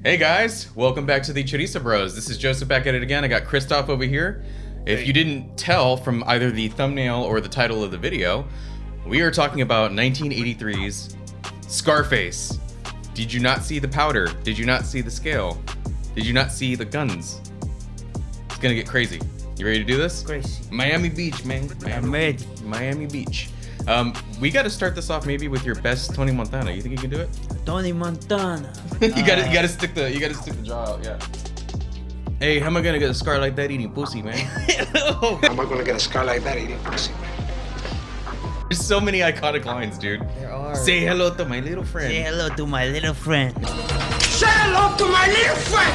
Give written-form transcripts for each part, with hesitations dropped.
Hey guys, welcome back to the Chorizo Bros. This is Joseph back at it again. I got Christoph over here. If you didn't tell from either the thumbnail or the title of the video, we are talking about 1983's Scarface. Did you not see the powder? Did you not see the scale? Did you not see the guns? It's gonna get crazy. You ready to do this? Crazy. Miami Beach, man. I'm ready. Miami Beach. We got to start this off maybe with your best Tony Montana. You think you can do it? Tony Montana. you gotta stick the jaw out, yeah. Hey, how am I gonna get a scar like that eating pussy, man? How am I gonna get a scar like that eating pussy? There's so many iconic lines, dude. There are. Say hello to my little friend. Say hello to my little friend. Say hello to my little friend!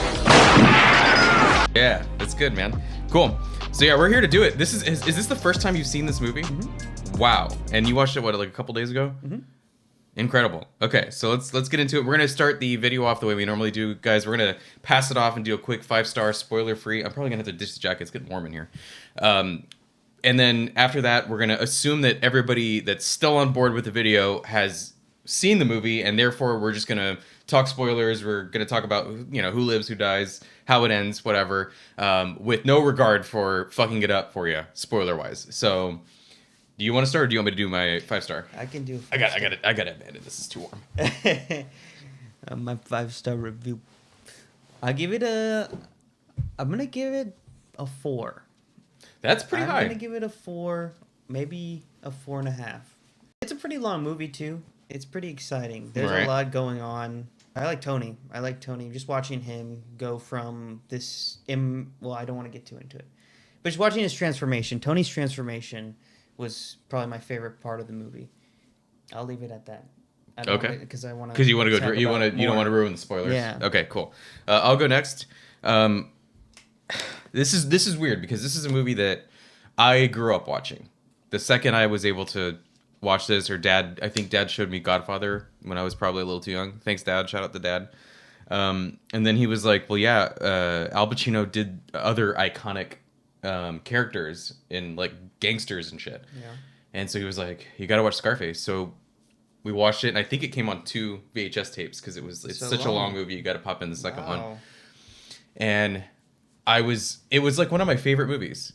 Yeah, that's good, man. Cool. So yeah, we're here to do it. Is this the first time you've seen this movie? Mm-hmm. Wow. And you watched it like a couple days ago? Mm-hmm. Incredible. Okay, so let's get into it. We're gonna start the video off the way we normally do, guys. We're gonna pass it off and do a quick 5-star spoiler-free. I'm probably gonna have to ditch the jacket. It's getting warm in here. And then after that, we're gonna assume that everybody that's still on board with the video has seen the movie, and therefore we're just gonna talk spoilers. We're gonna talk about who lives, who dies, how it ends, whatever, with no regard for fucking it up for you, spoiler-wise. So. Do you want to start, or do you want me to do my 5-star? I can do. I got it. This is too warm. My 5-star review. I'm gonna give it a 4. That's pretty high. I'm gonna give it a 4, maybe a 4.5. It's a pretty long movie too. It's pretty exciting. There's a lot going on. I like Tony. Just watching him go from this. Well, I don't want to get too into it, but just watching his transformation. Tony's transformation was probably my favorite part of the movie. I'll leave it at that. Okay. Because you want to go. You don't want to ruin the spoilers. Yeah. Okay. Cool. I'll go next. This is weird because this is a movie that I grew up watching. The second I was able to watch this, I think Dad showed me Godfather when I was probably a little too young. Thanks, Dad. Shout out to Dad. And then he was like, "Well, yeah, Al Pacino did other iconic characters in like gangsters and shit." Yeah. And so he was like, "You got to watch Scarface." So we watched it, and I think it came on 2 VHS tapes because it's such a long movie. You got to pop in the second one. And it was like one of my favorite movies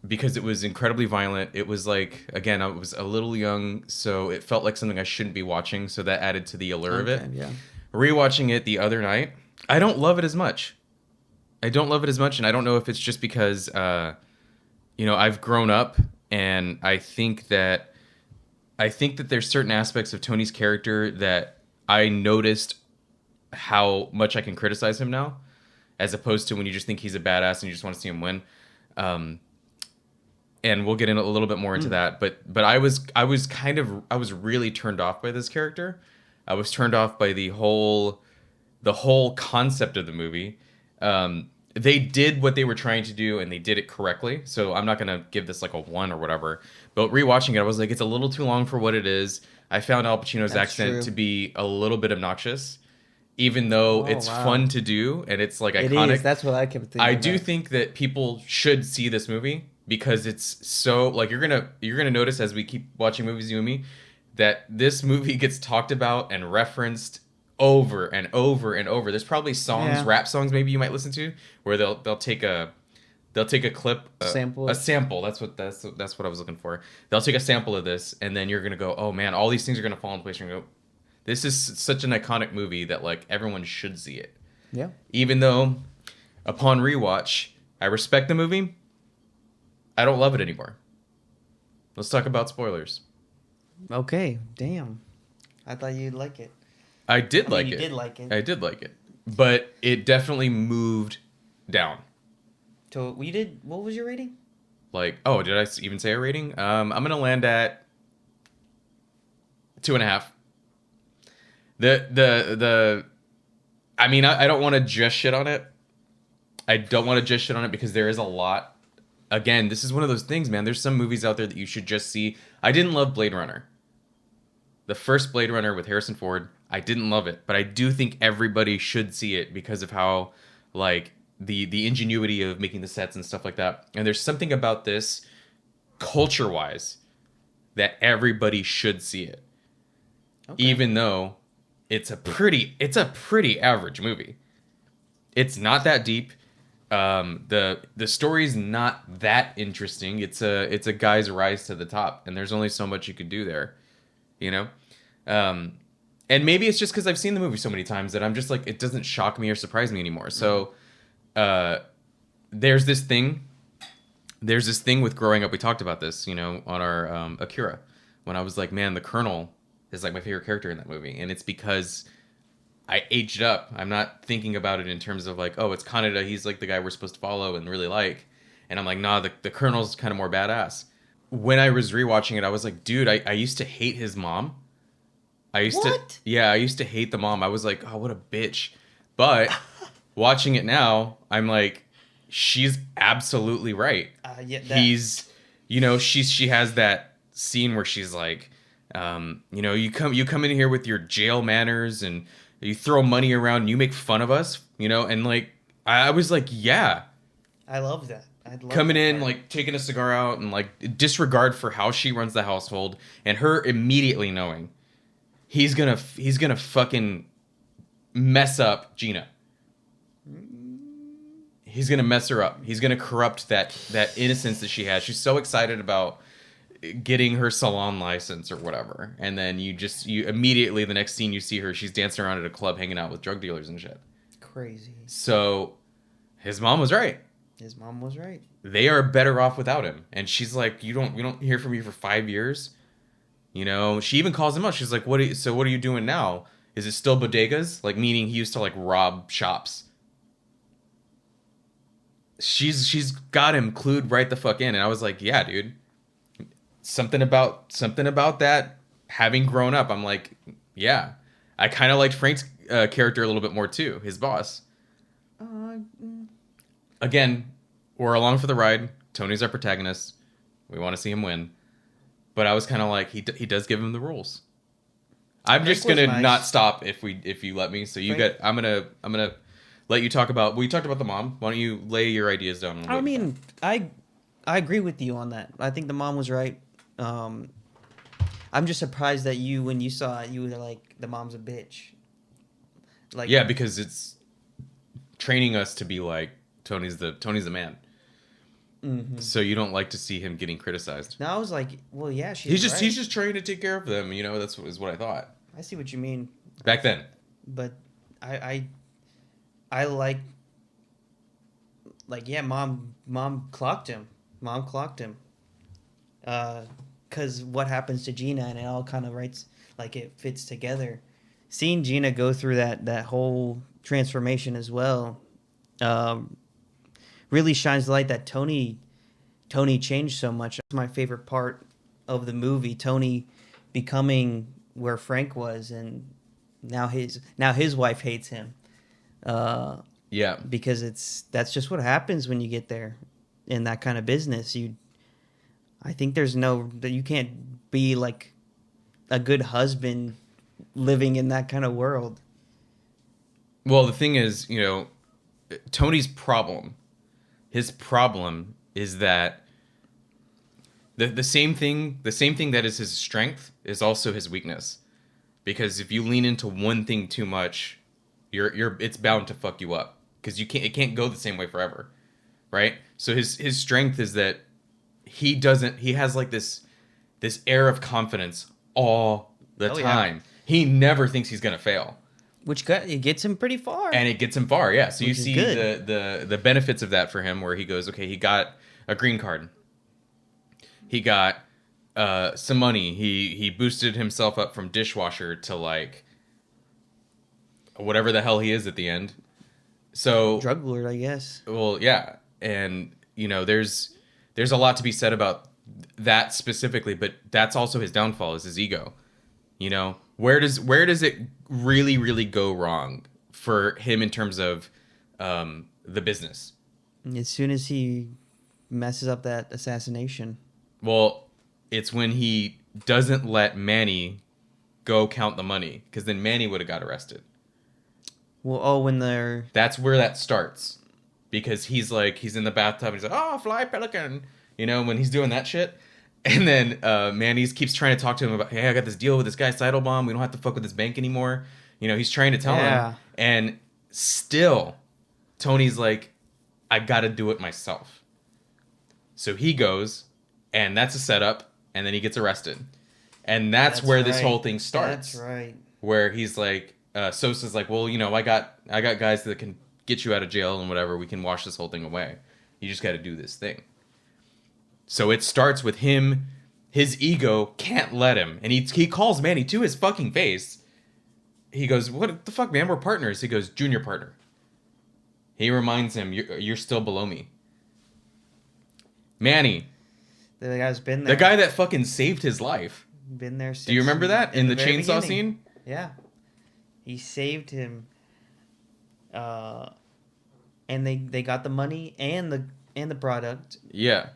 because it was incredibly violent. It was like, again, I was a little young, so it felt like something I shouldn't be watching. So that added to the allure of it. Yeah. Rewatching it the other night, I don't love it as much. And I don't know if it's just because, I've grown up, and I think that there's certain aspects of Tony's character that I noticed how much I can criticize him now, as opposed to when you just think he's a badass and you just want to see him win. And we'll get in a little bit more into that, but I was really turned off by this character. I was turned off by the whole concept of the movie. They did what they were trying to do, and they did it correctly. So I'm not going to give this like a 1 or whatever. But rewatching it, I was like, it's a little too long for what it is. I found Al Pacino's accent to be a little bit obnoxious, even though it's fun to do, and it's like iconic. It is. That's what I kept thinking. I do think that people should see this movie because it's so like you're gonna notice as we keep watching movies, you and me, that this movie gets talked about and referenced over and over and over. There's probably rap songs maybe you might listen to where they'll take a clip, a sample. That's what I was looking for. They'll take a sample of this, and then you're gonna go, oh man, all these things are gonna fall into place. You're gonna go, this is such an iconic movie that like everyone should see it. Yeah. Even though, upon rewatch, I respect the movie, I don't love it anymore. Let's talk about spoilers. Okay. Damn. I thought you'd like it. I did like it. You did like it. I did like it, but it definitely moved down. So we did. What was your rating? Like, oh, did I even say a rating? I'm gonna land at 2.5. I mean, I don't want to just shit on it. Because there is a lot. Again, this is one of those things, man. There's some movies out there that you should just see. I didn't love Blade Runner. The first Blade Runner with Harrison Ford, I didn't love it, but I do think everybody should see it because of how, like, the ingenuity of making the sets and stuff like that. And there's something about this, culture-wise, that everybody should see it. Okay. Even though it's a pretty average movie. It's not that deep. The story's not that interesting. It's a guy's rise to the top, and there's only so much you could do there, you know. And maybe it's just because I've seen the movie so many times that I'm just like, it doesn't shock me or surprise me anymore. So there's this thing with growing up. We talked about this, you know, on our Akira, when I was like, man, the Colonel is like my favorite character in that movie, and it's because I aged up. I'm not thinking about it in terms of like, oh, it's Kaneda, he's like the guy we're supposed to follow and really like. And I'm like, nah, the Colonel's kind of more badass. When I was rewatching it, I was like, dude, I used to hate his mom. I used to hate the mom. I was like, oh, what a bitch. But watching it now, I'm like, she's absolutely right. He's, you know, she has that scene where she's like, you know, you come in here with your jail manners and you throw money around and you make fun of us, you know, and like I was like, yeah, I love that. Coming in, like taking a cigar out and like disregard for how she runs the household, and her immediately knowing he's gonna fucking mess up Gina. He's gonna mess her up. He's gonna corrupt that innocence that she has. She's so excited about getting her salon license or whatever, and then you immediately, the next scene you see her, she's dancing around at a club hanging out with drug dealers and shit. Crazy. So his mom was right. They are better off without him. And she's like, we don't hear from you for 5 years. You know, she even calls him up. She's like, what are you doing now? Is it still bodegas? Like, meaning he used to like rob shops. She's got him clued right the fuck in. And I was like, yeah, dude. Something about that, having grown up, I'm like, yeah. I kind of liked Frank's character a little bit more too, his boss. Again, we're along for the ride. Tony's our protagonist. We want to see him win. But I was kind of like, he does give him the rules. I'm just gonna not stop if you let me. So I'm gonna let you talk about. We talked about the mom. Why don't you lay your ideas down? I mean, I agree with you on that. I think the mom was right. I'm just surprised that when you saw it, you were like, the mom's a bitch. Like, yeah, because it's training us to be like, Tony's the man. Mm-hmm. So you don't like to see him getting criticized. No, I was like, well, yeah, he's just trying to take care of them. You know, that's what I thought. I see what you mean. Back then. But I like yeah, mom clocked him. Because what happens to Gina, and it all kind of it fits together. Seeing Gina go through that whole transformation as well, really shines the light that Tony changed so much. That's my favorite part of the movie. Tony becoming where Frank was, and now his wife hates him. Yeah, because that's just what happens when you get there in that kind of business. I think you can't be like a good husband living in that kind of world. Well, the thing is, you know, Tony's problem, his problem is that the same thing that is his strength is also his weakness. Because if you lean into one thing too much, it's bound to fuck you up, because it can't go the same way forever, right? So his strength is that he has like this air of confidence all the time. Yeah. He never thinks he's gonna fail, it gets him pretty far. And it gets him far, yeah. So you see the benefits of that for him, where he goes, okay, he got a green card, he got some money, he boosted himself up from dishwasher to like whatever the hell he is at the end. So drug lord, I guess. Well, yeah, and you know, there's a lot to be said about that specifically, but that's also his downfall, is his ego. You know, where does it really, really go wrong for him in terms of the business? As soon as he messes up that assassination. Well, it's when he doesn't let Manny go count the money, because then Manny would have got arrested. Well, when they're... That's where that starts. Because he's in the bathtub and he's like, oh, fly pelican. You know, when he's doing that shit. And then Manny keeps trying to talk to him about, hey, I got this deal with this guy, Seidelbaum. We don't have to fuck with this bank anymore. You know, he's trying to tell him. And still, Tony's like, I gotta do it myself. So he goes, and that's a setup, and then he gets arrested. And that's where this whole thing starts. That's right. Where he's like, Sosa's like, well, I got guys that can get you out of jail and whatever. We can wash this whole thing away. You just got to do this thing. So it starts with him. His ego can't let him. And he calls Manny to his fucking face. He goes, what the fuck, man? We're partners. He goes, junior partner. He reminds him, you're still below me. Manny. The guy's been there. The guy that fucking saved his life. Been there since. Do you remember that? In the chainsaw beginning. scene? Yeah. He saved him. And they got the money and the product. Yeah.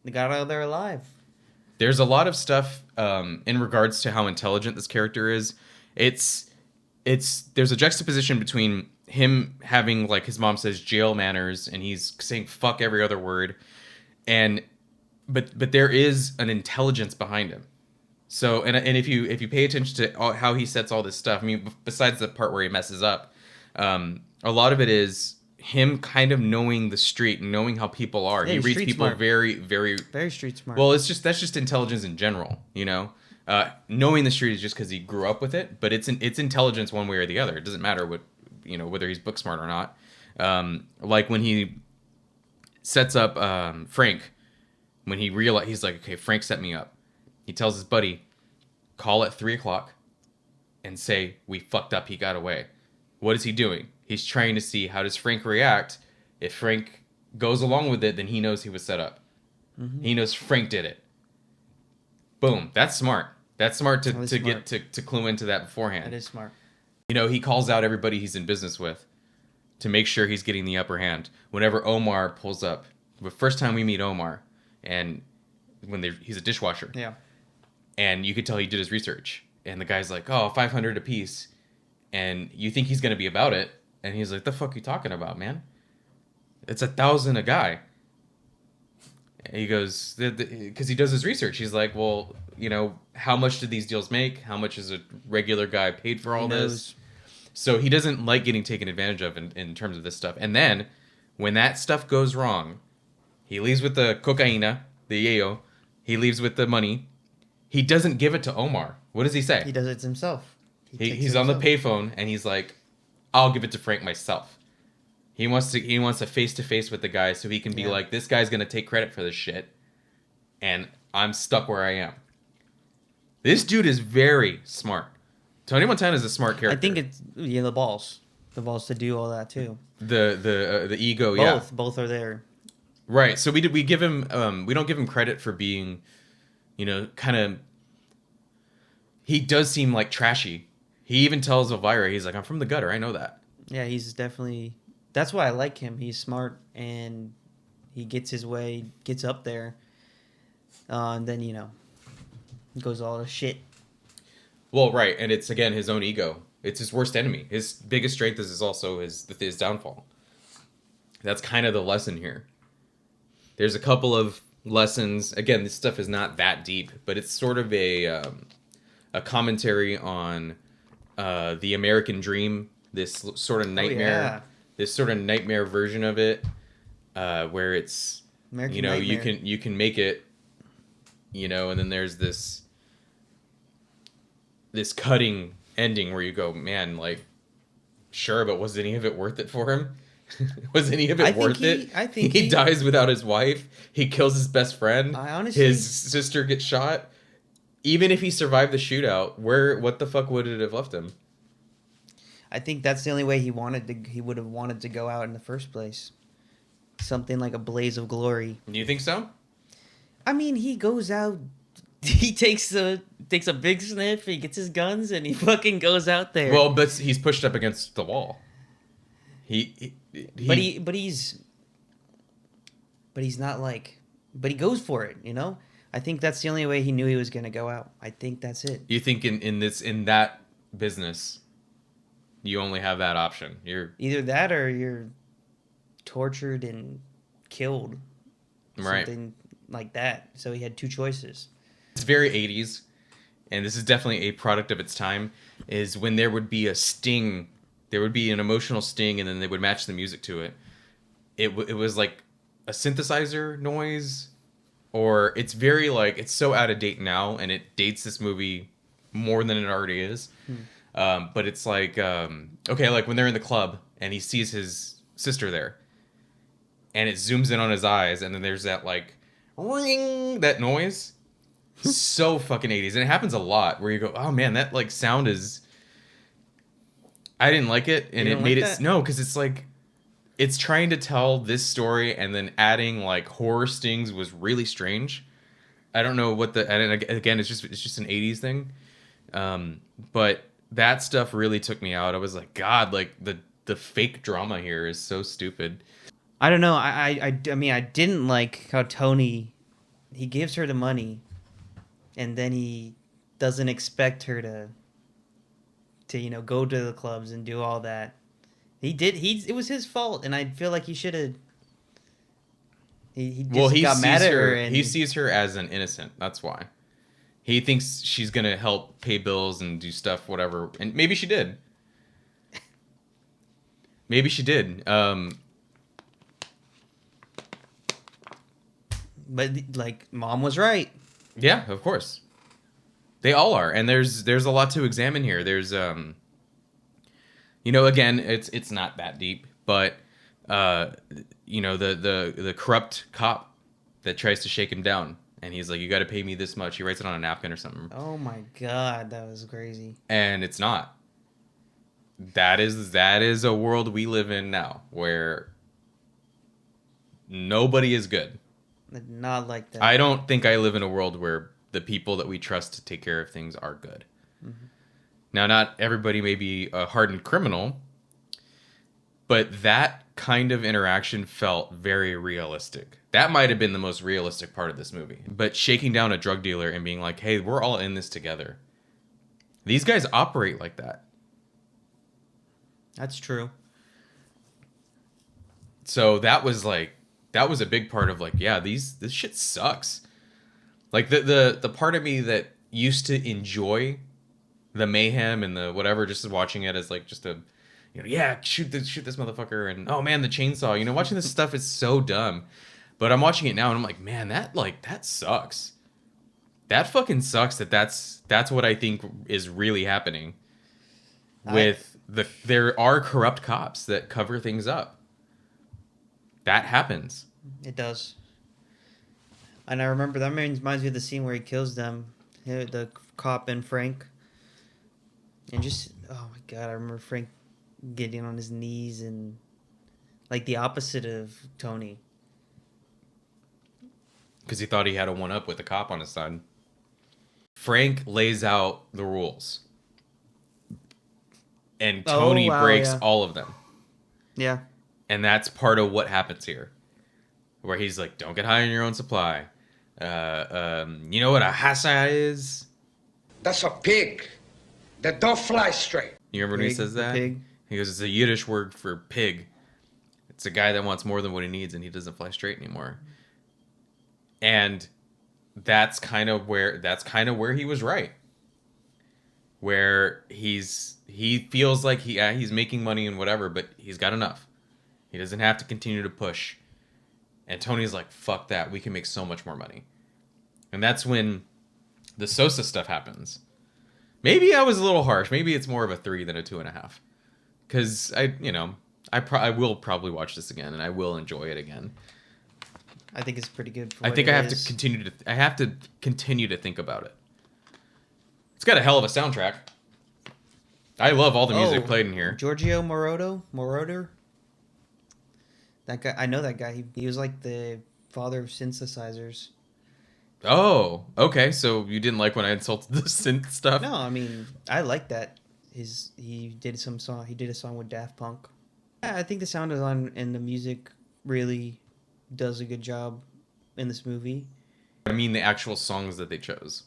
They got out of there alive. There's a lot of stuff in regards to how intelligent this character is. There's a juxtaposition between him having, like his mom says, jail manners, and he's saying fuck every other word, but there is an intelligence behind him. So and if you pay attention to how he sets all this stuff, I mean, besides the part where he messes up, a lot of it is him kind of knowing the street and knowing how people are. Yeah, he reads people smart. very, very, very street smart. Well, that's just intelligence in general, knowing the street is just because he grew up with it, but it's intelligence one way or the other. It doesn't matter whether he's book smart or not. Like when he sets up Frank, when he realized, he's like, okay, Frank set me up. He tells his buddy, call at 3:00 and say, we fucked up, he got away. What is he doing? He's trying to see how does Frank react. If Frank goes along with it, then he knows he was set up. Mm-hmm. He knows Frank did it. Boom. That's smart. That's smart to clue into that beforehand. That is smart. He calls out everybody he's in business with to make sure he's getting the upper hand. Whenever Omar pulls up, the first time we meet Omar, and he's a dishwasher. Yeah. And you could tell he did his research. And the guy's like, oh, 500 a piece. And you think he's going to be about it. And he's like, the fuck you talking about, man? It's 1,000 a guy. And he goes, because he does his research. He's like, well, how much did these deals make? How much is a regular guy paid for all this? So he doesn't like getting taken advantage of in terms of this stuff. And then when that stuff goes wrong, he leaves with the cocaína, the yayo. He leaves with the money. He doesn't give it to Omar. What does he say? He does it himself. He's on the payphone and he's like, I'll give it to Frank myself. He wants a face-to-face with the guy so he can be like, this guy's going to take credit for this shit. And I'm stuck where I am. This dude is very smart. Tony Montana is a smart character. I think it's the balls to do all that too. The ego, both are there. Right. So we give him we don't give him credit for being, kind of. He does seem like trashy. He even tells Elvira, he's like, I'm from the gutter. I know that. Yeah, he's definitely. That's why I like him. He's smart and he gets his way, gets up there, and then goes all to shit. Well, right, and it's again his own ego. It's his worst enemy. His biggest strength is also his downfall. That's kind of the lesson here. There's a couple of lessons. Again, this stuff is not that deep, but it's sort of a commentary on the American dream. This sort of nightmare, this sort of nightmare version of it, where it's American nightmare. you can make it, and then there's this cutting ending where you go, man, like, sure, but was any of it worth it for him? Was any of it worth it? I think he dies without his wife. He kills his best friend. His sister gets shot. Even if he survived the shootout, what the fuck would it have left him? I think that's the only way he would have wanted to go out in the first place. Something like a blaze of glory. Do you think so? I mean, he goes out, he takes a big sniff, he gets his guns, and he fucking goes out there. Well, but he's pushed up against the wall. But he's not like, but he goes for it, I think that's the only way he knew he was going to go out. I think that's it. You think in that business, you only have that option. You're either that or you're tortured and killed. Right. Something like that. So he had two choices. It's very 80s, and this is definitely a product of its time, is when there would be a sting, there would be an emotional sting, and then they would match the music to it. it was like a synthesizer noise, or it's very like, it's so out of date now, and it dates this movie more than it already is. But it's like, okay, like when they're in the club and he sees his sister there, and it zooms in on his eyes, and then there's that like ring, that noise. So fucking 80s, and it happens a lot where you go, oh man, that like sound is, I didn't like it, and it made it, no, because it's like, it's trying to tell this story, and then adding like horror stings was really strange. I don't know what the, and again, it's just an 80s thing, but that stuff really took me out. I was like, God, like the fake drama here is so stupid. I don't know. I mean, I didn't like how Tony, he gives her the money, and then he doesn't expect her to go to the clubs and do all that. It was his fault, and I feel like he should have. He got mad at her. And he sees her as an innocent. That's why. He thinks she's gonna help pay bills and do stuff, whatever. And maybe she did. Maybe she did. But like, Mom was right. Yeah, of course. They all are, and there's a lot to examine here. There's again, it's not that deep, but the corrupt cop that tries to shake him down, and he's like, you got to pay me this much. He writes it on a napkin or something. Oh my God, that was crazy. And it's not. That is a world we live in now, where nobody is good. Not like that. I don't think I live in a world where the people that we trust to take care of things are good. Mm-hmm. Now, not everybody may be a hardened criminal, but that kind of interaction felt very realistic. That might have been the most realistic part of this movie. But shaking down a drug dealer and being like, hey, we're all in this together. These guys operate like that. That's true. So that was a big part of like, yeah, this shit sucks. Like the part of me that used to enjoy the mayhem and the whatever, just watching it as like just a, yeah, shoot this motherfucker, and oh man, the chainsaw. Watching this stuff is so dumb. But I'm watching it now and I'm like, man, that sucks. That fucking sucks. That's what I think is really happening. There are corrupt cops that cover things up. That happens. It does. And I remember that reminds me of the scene where he kills them, the cop and Frank. And just, oh my God, I remember Frank getting on his knees and like the opposite of Tony. Because he thought he had a one-up with the cop on his side. Frank lays out the rules. And Tony breaks all of them. Yeah. And that's part of what happens here. Where he's like, don't get high on your own supply. You know what a hassa is? That's a pig that don't fly straight. You remember when he says that? Pig. He goes, it's a Yiddish word for pig. It's a guy that wants more than what he needs and he doesn't fly straight anymore. And that's kind of where he was right. Where he feels like he's making money and whatever, but he's got enough. He doesn't have to continue to push. And Tony's like, fuck that. We can make so much more money. And that's when the Sosa stuff happens. Maybe I was a little harsh. Maybe it's more of a 3 than a 2.5. Because I will probably watch this again and I will enjoy it again. I think it's pretty good. I think I have to continue to think about it. It's got a hell of a soundtrack. I love all the music played in here. Giorgio Moroder. That guy, I know that guy. He was like the father of synthesizers. Oh, okay. So you didn't like when I insulted the synth stuff? No, I mean, I like that. He did a song with Daft Punk. Yeah, I think the sound design and the music really does a good job in this movie. I mean the actual songs that they chose.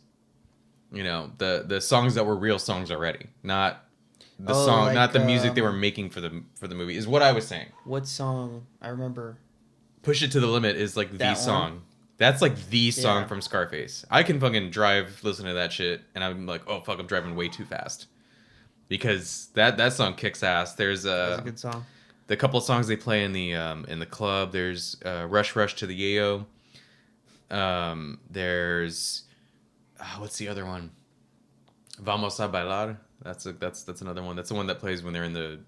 The songs that were real songs already, not the song, not the music they were making for the movie, is what I was saying. What song? I remember. Push It to the Limit is like the song. One? That's like the song from Scarface. I can fucking drive listening to that shit, and I'm like, oh fuck, I'm driving way too fast. Because that song kicks ass. That's a good song. the couple of songs they play in the club. There's Rush Rush to the Yayo. There's what's the other one? Vamos a bailar. That's another one. That's the one that plays when they're in the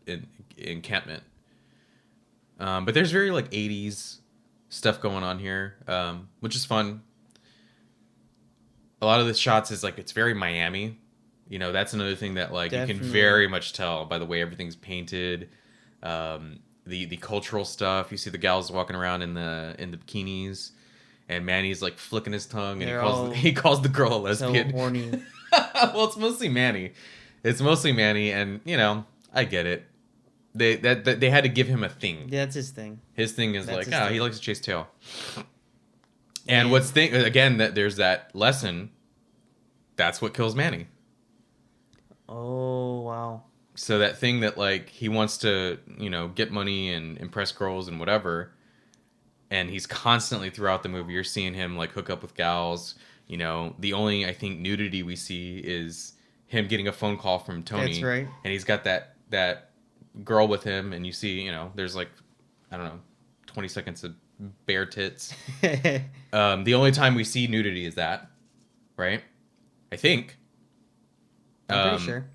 encampment. But there's very like 80s stuff going on here, which is fun. A lot of the shots is like it's very Miami. You know, that's another thing that like you can very much tell by the way everything's painted. The cultural stuff. You see the gals walking around in the bikinis, and Manny's like flicking his tongue, and he calls the girl a lesbian. So horny. Well, it's mostly Manny. It's mostly Manny, and you know, I get it. They had to give him a thing. Yeah, that's his thing. His thing is he likes to chase tail. And again, that there's that lesson. That's what kills Manny. Oh wow. So that thing that like he wants to, you know, get money and impress girls and whatever, and he's constantly throughout the movie you're seeing him like hook up with gals. You know, the only I think nudity we see is him getting a phone call from Tony. That's right. And he's got that girl with him, and you see, you know, there's like, I don't know, 20 seconds of bare tits. The only time we see nudity is that, right? I think. I'm pretty sure.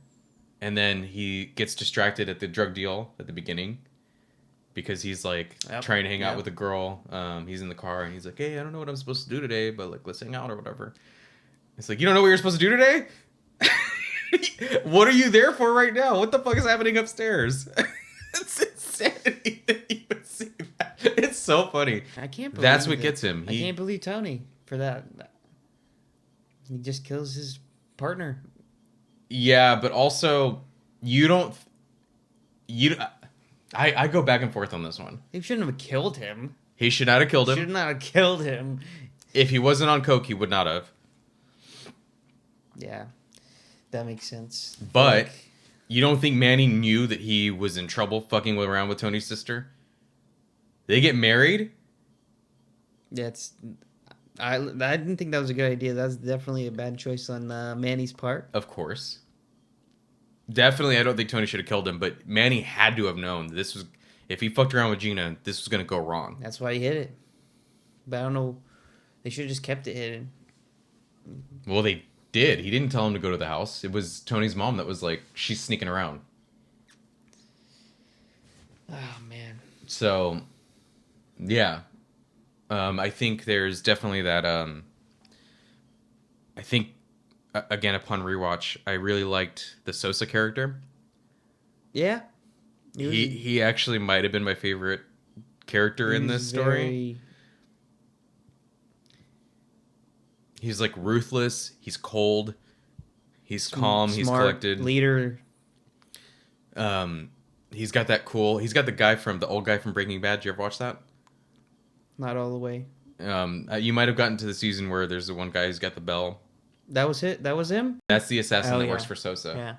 And then he gets distracted at the drug deal at the beginning because he's like trying to hang out with a girl. He's in the car and he's like, hey, I don't know what I'm supposed to do today, but like, let's hang out or whatever. It's like, you don't know what you're supposed to do today? What are you there for right now? What the fuck is happening upstairs? It's insanity that you would see that. It's so funny. I can't believe that's what gets him. I can't believe Tony for that. He just kills his partner. Yeah, but also I go back and forth on this one. He shouldn't have killed him. He should not have killed him. Should not have killed him. If he wasn't on coke, he would not have. Yeah, that makes sense. But you don't think Manny knew that he was in trouble fucking around with Tony's sister? They get married? Yeah, I didn't think that was a good idea. That's definitely a bad choice on Manny's part. Of course. Definitely, I don't think Tony should have killed him, but Manny had to have known this was, if he fucked around with Gina, this was going to go wrong. That's why he hid it. But I don't know. They should have just kept it hidden. Well, they did. He didn't tell him to go to the house. It was Tony's mom that was like, she's sneaking around. Oh, man. So, yeah. I think there's definitely that, I think, again, upon rewatch, I really liked the Sosa character. Yeah. He actually might have been my favorite character in this story. He's like ruthless. He's cold. He's calm. He's collected. Leader. He's got that cool. He's got the old guy from Breaking Bad. Did you ever watch that? Not all the way. You might have gotten to the season where there's the one guy who's got the bell. That was it. That was him. That's the assassin that works for Sosa. Yeah.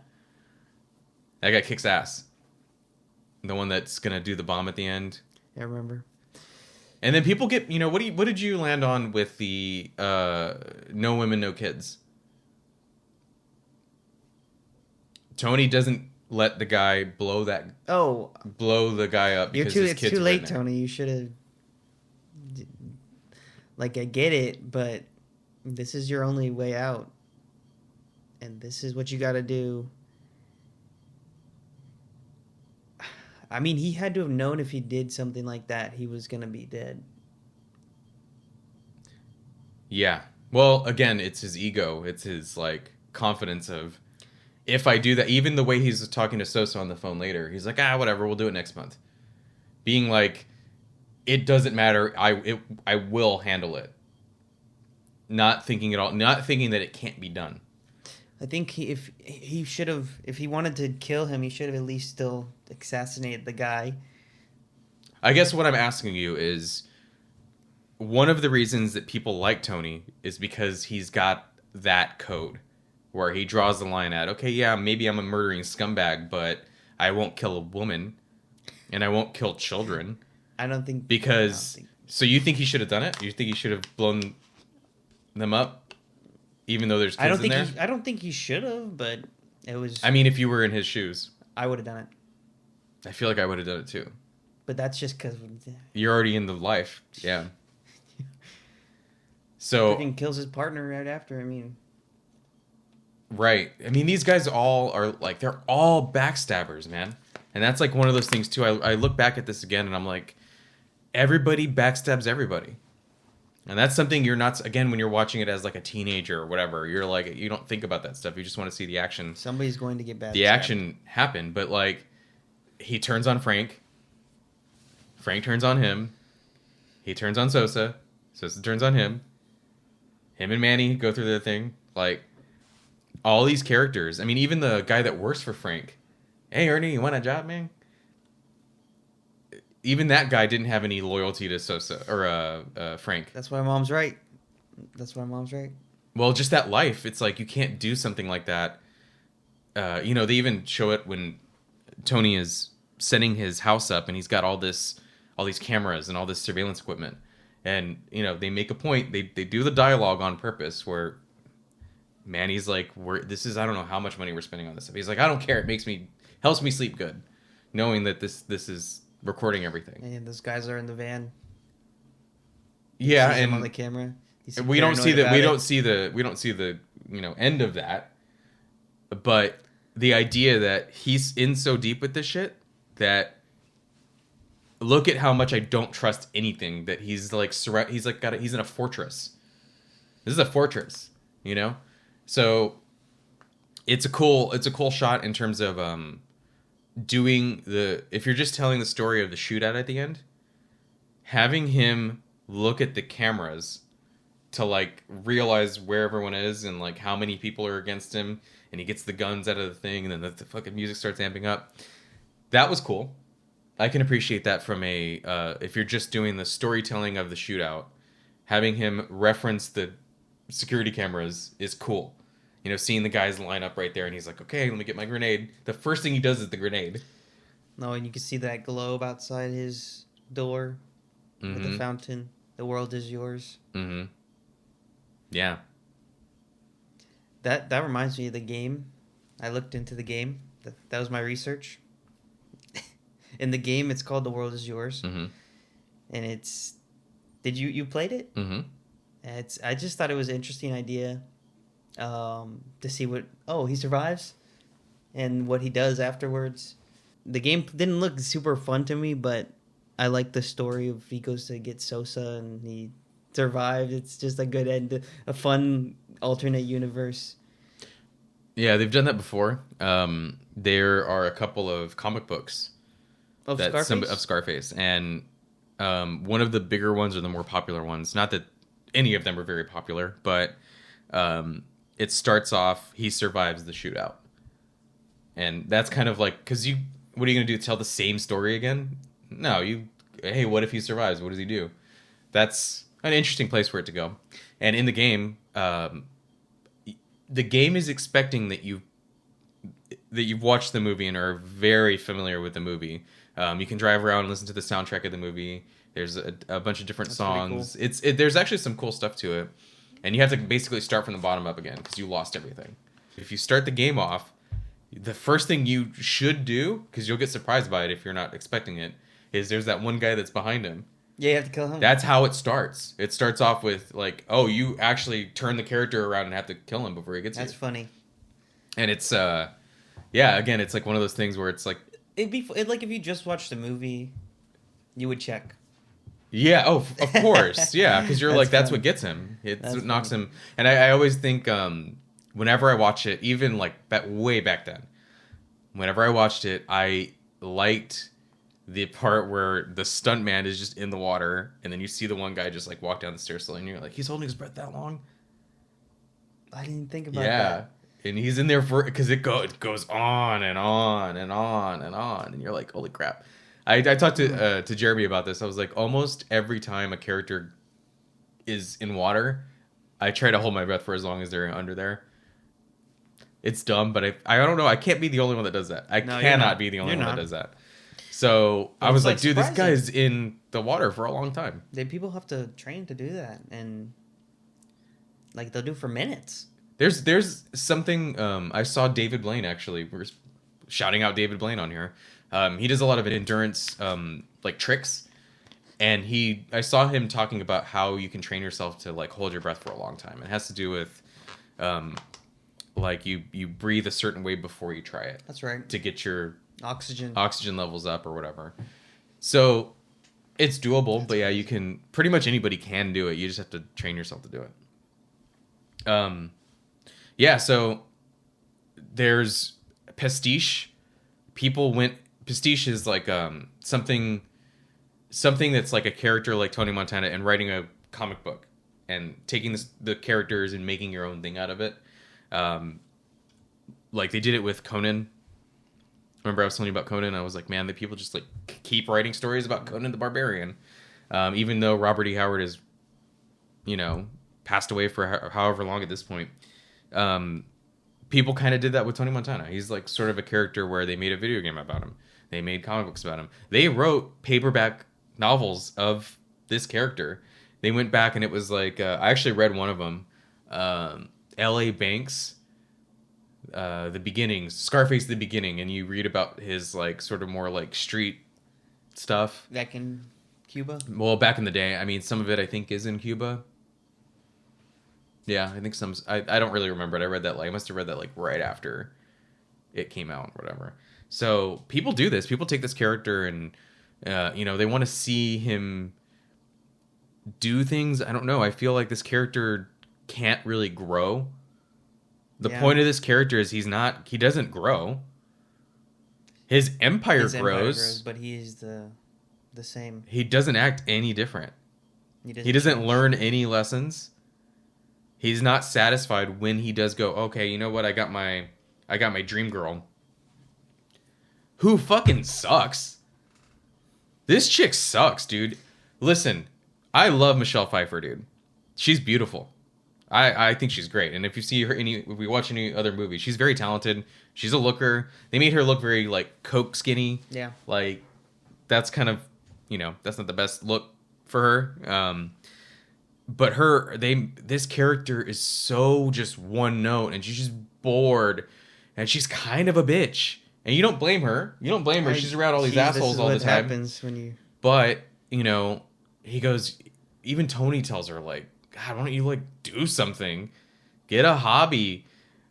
That guy kicks ass. The one that's gonna do the bomb at the end. I remember. And then people get, you know, what did you land on with the no women, no kids? Tony doesn't let the guy blow the guy up because his kids it's too late, right now. Tony. You should have. Like, I get it, but this is your only way out, and this is what you got to do. I mean, he had to have known if he did something like that, he was gonna be dead. Yeah. Well, again, it's his ego. It's his like confidence of, if I do that, even the way he's talking to Sosa on the phone later, he's like, whatever, we'll do it next month. Being like, it doesn't matter. I will handle it. Not thinking at all. Not thinking that it can't be done. I think if he wanted to kill him, he should have at least still assassinated the guy. I guess what I'm asking you is, one of the reasons that people like Tony is because he's got that code where he draws the line at, okay, yeah, maybe I'm a murdering scumbag, but I won't kill a woman and I won't kill children. I don't think... So you think he should have done it? You think he should have blown them up? Even though there's kids in there? I don't think he should have, but it was... I mean, if you were in his shoes. I would have done it. I feel like I would have done it too. But that's just because you're already in the life. Yeah. So freaking kills his partner right after. I mean, right. I mean, these guys all are like, they're all backstabbers, man. And that's like one of those things too. I look back at this again and I'm like, everybody backstabs everybody. And that's something you're not, again, when you're watching it as like a teenager or whatever, you're like, you don't think about that stuff. You just want to see the action. Somebody's going to get bad. The action happen, but like, he turns on Frank. Frank turns on him. He turns on Sosa. Sosa turns on him. Him and Manny go through their thing. Like, all these characters. I mean, even the guy that works for Frank. Hey, Ernie, you want a job, man? Even that guy didn't have any loyalty to Sosa or Frank. That's why Mom's right. That's why Mom's right. Well, just that life. It's like you can't do something like that. They even show it when Tony is setting his house up and he's got all these cameras and all this surveillance equipment. And, they make a point. They do the dialogue on purpose where Manny's like, I don't know how much money we're spending on this stuff. He's like, I don't care. It helps me sleep good, knowing that this is recording everything. And those guys are in the van. Yeah, and on the camera. We don't see the end of that. But the idea that he's in so deep with this shit that look at how much I don't trust anything, that he's like he's in a fortress. This is a fortress, So it's a cool shot in terms of if you're just telling the story of the shootout at the end, having him look at the cameras to like realize where everyone is and like how many people are against him, and he gets the guns out of the thing, and then the fucking music starts amping up. That was cool. I can appreciate that from if you're just doing the storytelling of the shootout, having him reference the security cameras is cool. Seeing the guys line up right there, and he's like, okay, let me get my grenade. The first thing he does is the grenade. No, and you can see that globe outside his door with the fountain. The world is yours. Mm-hmm. Yeah. That reminds me of the game. I looked into the game. That was my research. In the game, it's called The World Is Yours. Mm-hmm. And it's... Did you played it? Mm-hmm. I just thought it was an interesting idea to see what... Oh, he survives? And what he does afterwards. The game didn't look super fun to me, but I like the story of he goes to get Sosa and he survived. It's just a good end, a fun alternate universe. Yeah, they've done that before. There are a couple of comic books of Scarface, and one of the bigger ones or the more popular ones. Not that any of them are very popular, but it starts off he survives the shootout, and that's kind of like because what are you gonna do? Tell the same story again? No, hey, what if he survives? What does he do? That's an interesting place for it to go. And in the game, the game is expecting that you've watched the movie and are very familiar with the movie. You can drive around and listen to the soundtrack of the movie. There's a bunch of different songs. Cool. There's actually some cool stuff to it, and you have to basically start from the bottom up again because you lost everything. If you start the game off, the first thing you should do, because you'll get surprised by it if you're not expecting it, is there's that one guy that's behind him. Yeah, you have to kill him. That's how it starts. It starts off with like, oh, you actually turn the character around and have to kill him before he gets you. That's funny. And it's again, it's like one of those things where it's like it'd like if you just watched the movie, you would check. Yeah, of course. Yeah, because you're like, that's what gets him. It knocks him. And I always think whenever I watch it, even like way back then, whenever I watched it, I liked the part where the stuntman is just in the water, and then you see the one guy just like walk down the stairs slowly, and you're like, he's holding his breath that long? I didn't think about that. And he's in there because it goes on and on and on and on, and you're like, holy crap. I talked to Jeremy about this. I was like, almost every time a character is in water, I try to hold my breath for as long as they're under there. It's dumb, but I don't know. I can't be the only one that does that. I cannot be the only one that does that. So I was like, dude, this guy's in the water for a long time. People have to train to do that, and like they'll do for minutes. There's something I saw David Blaine actually. We're shouting out David Blaine on here. He does a lot of endurance like tricks, and I saw him talking about how you can train yourself to like hold your breath for a long time. It has to do with like you breathe a certain way before you try it. That's right. To get your oxygen levels up or whatever. So it's doable, but yeah, you can pretty much anybody can do it. You just have to train yourself to do it. Yeah, so there's pastiche. Pastiche is like something that's like a character like Tony Montana and writing a comic book and taking the characters and making your own thing out of it. Like they did it with Conan. Remember I was telling you about Conan? I was like, man, the people just like keep writing stories about Conan the Barbarian. Even though Robert E. Howard is, passed away for however long at this point. People kind of did that with Tony Montana. He's like sort of a character where they made a video game about him. They made comic books about him. They wrote paperback novels of this character. They went back and it was like, I actually read one of them. L.A. Banks, the beginnings, Scarface, the beginning, and you read about his like sort of more like street stuff. Back in Cuba? Well, back in the day. I mean, some of it I think is in Cuba. Yeah, I think I don't really remember it. I must have read that like right after it came out or whatever. So people do this. People take this character and, they want to see him do things. I don't know. I feel like this character can't really grow. The point of this character is he doesn't grow. His empire grows, but he's the same. He doesn't act any different. He doesn't learn any lessons. He's not satisfied when he does go, okay, you know what? I got my dream girl. Who fucking sucks. This chick sucks, dude. Listen, I love Michelle Pfeiffer, dude. She's beautiful. I think she's great. And if you see her if we watch any other movie, she's very talented. She's a looker. They made her look very like Coke skinny. Yeah. Like that's kind of, that's not the best look for her. But this character is so just one note and she's just bored and she's kind of a bitch. And you don't blame her. She's around all these assholes all the time. Happens when you... But, he goes, even Tony tells her like, God, why don't you like do something? Get a hobby.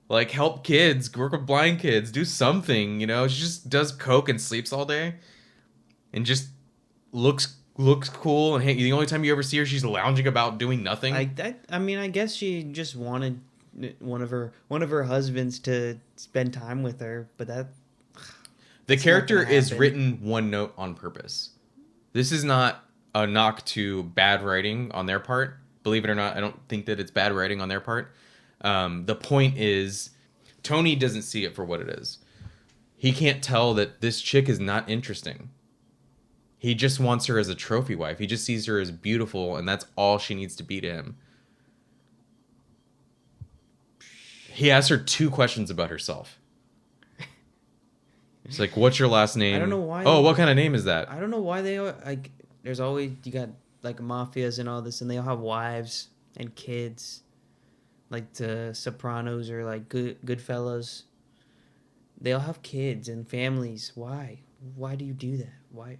Like help kids, work with blind kids, do something, She just does coke and sleeps all day and just looks cool, and the only time you ever see her, she's lounging about doing nothing. I mean, I guess she just wanted one of her husbands to spend time with her, but the character is written one note on purpose. This is not a knock to bad writing on their part. Believe it or not, I don't think that it's bad writing on their part. The point is, Tony doesn't see it for what it is. He can't tell that this chick is not interesting. He just wants her as a trophy wife. He just sees her as beautiful, and that's all she needs to be to him. He asks her 2 questions about herself. It's like, what's your last name? I don't know why. Oh, what kind of name is that? I don't know why they like. There's always, you got like mafias and all this, and they all have wives and kids, like the Sopranos or like Goodfellas. They all have kids and families. Why? Why do you do that? Why?